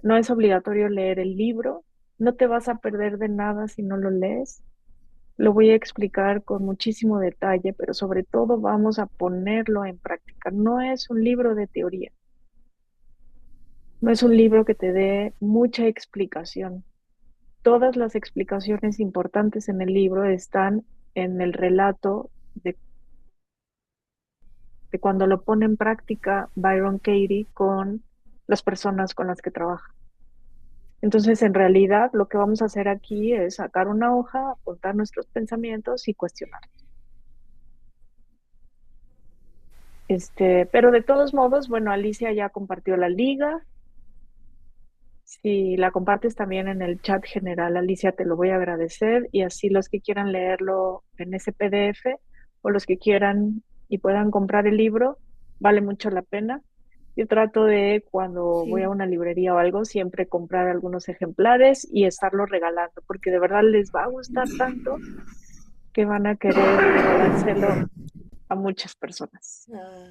No es obligatorio leer el libro, no te vas a perder de nada si no lo lees. Lo voy a explicar con muchísimo detalle, pero sobre todo vamos a ponerlo en práctica. No es un libro de teoría, no es un libro que te dé mucha explicación. Todas las explicaciones importantes en el libro están en el relato de cuando lo pone en práctica Byron Katie con las personas con las que trabaja. Entonces, en realidad, lo que vamos a hacer aquí es sacar una hoja, apuntar nuestros pensamientos y cuestionar. Pero de todos modos, bueno, Alicia ya compartió la liga. Si la compartes también en el chat general, Alicia, te lo voy a agradecer. Y así los que quieran leerlo en ese PDF o los que quieran y puedan comprar el libro, vale mucho la pena. Yo trato de, cuando voy a Sí. una librería o algo, siempre comprar algunos ejemplares y estarlo regalando, porque de verdad les va a gustar tanto que van a querer regalárselo a muchas personas. Ah,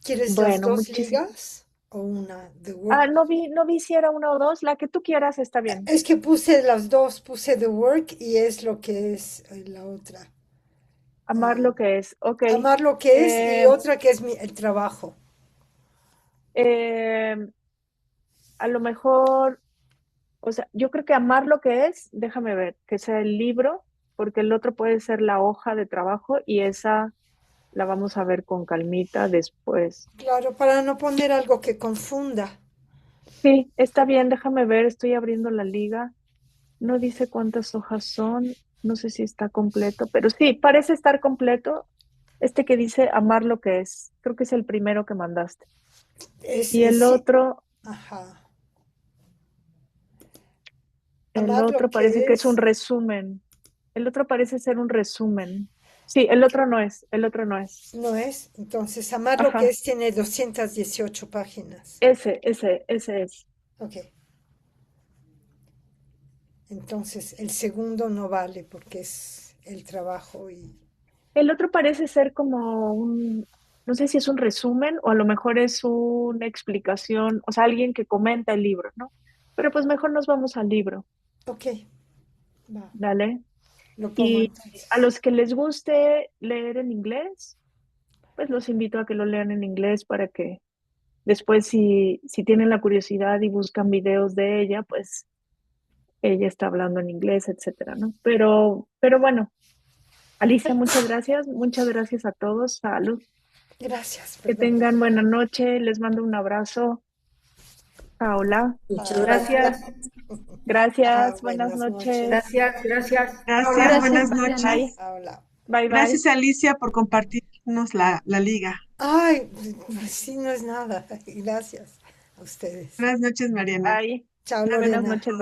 ¿quieres las Bueno, dos muchísimas. ligas o una? The Ah, Work. no vi si era una o dos, la que tú quieras está bien. Es que puse las dos, puse The Work y es lo que es la otra. Amar Ah, lo que es, ok. amar lo que es y Eh, otra que es el trabajo. eh, a lo mejor, o sea, yo creo que amar lo que es, déjame ver, que sea el libro, porque el otro puede ser la hoja de trabajo y esa la vamos a ver con calmita después. Claro, para no poner algo que confunda. Sí, está bien, déjame ver, estoy abriendo la liga. No dice cuántas hojas son, no sé si está completo, pero sí, parece estar completo. Este que dice amar lo que es, creo que es el primero que mandaste. Y Sí, ajá. el Amar lo otro parece que que es un es, resumen. El otro parece ser un resumen. Sí, el otro no es, el otro no es. no es. Entonces, amar lo que Ajá, es tiene 218 páginas. ese es. Ok. Entonces, el segundo no vale porque es el trabajo y... El otro parece ser como un, no sé si es un resumen o a lo mejor es una explicación, o sea, alguien que comenta el libro, ¿no? Pero pues mejor nos vamos al libro, Ok, va. ¿vale? Lo pongo Y a entonces. los que les guste leer en inglés, pues los invito a que lo lean en inglés para que después si tienen la curiosidad y buscan videos de ella, pues ella está hablando en inglés, etcétera, ¿no? Pero bueno, Alicia, muchas gracias a todos, salud, Gracias, que perdón. tengan buena noche, les mando un abrazo, Paola, Muchas Ah, gracias. gracias, buenas buenas noches, noches. Gracias, gracias. Gracias, Hola. buenas Gracias, noches. Mariana. bye, Hola. bye, bye, Gracias, Alicia, por compartirnos la liga. Ay, pues sí, no es nada. Gracias a ustedes. Buenas noches, Mariana. bye, Chao, buenas Lorena. noches, bye.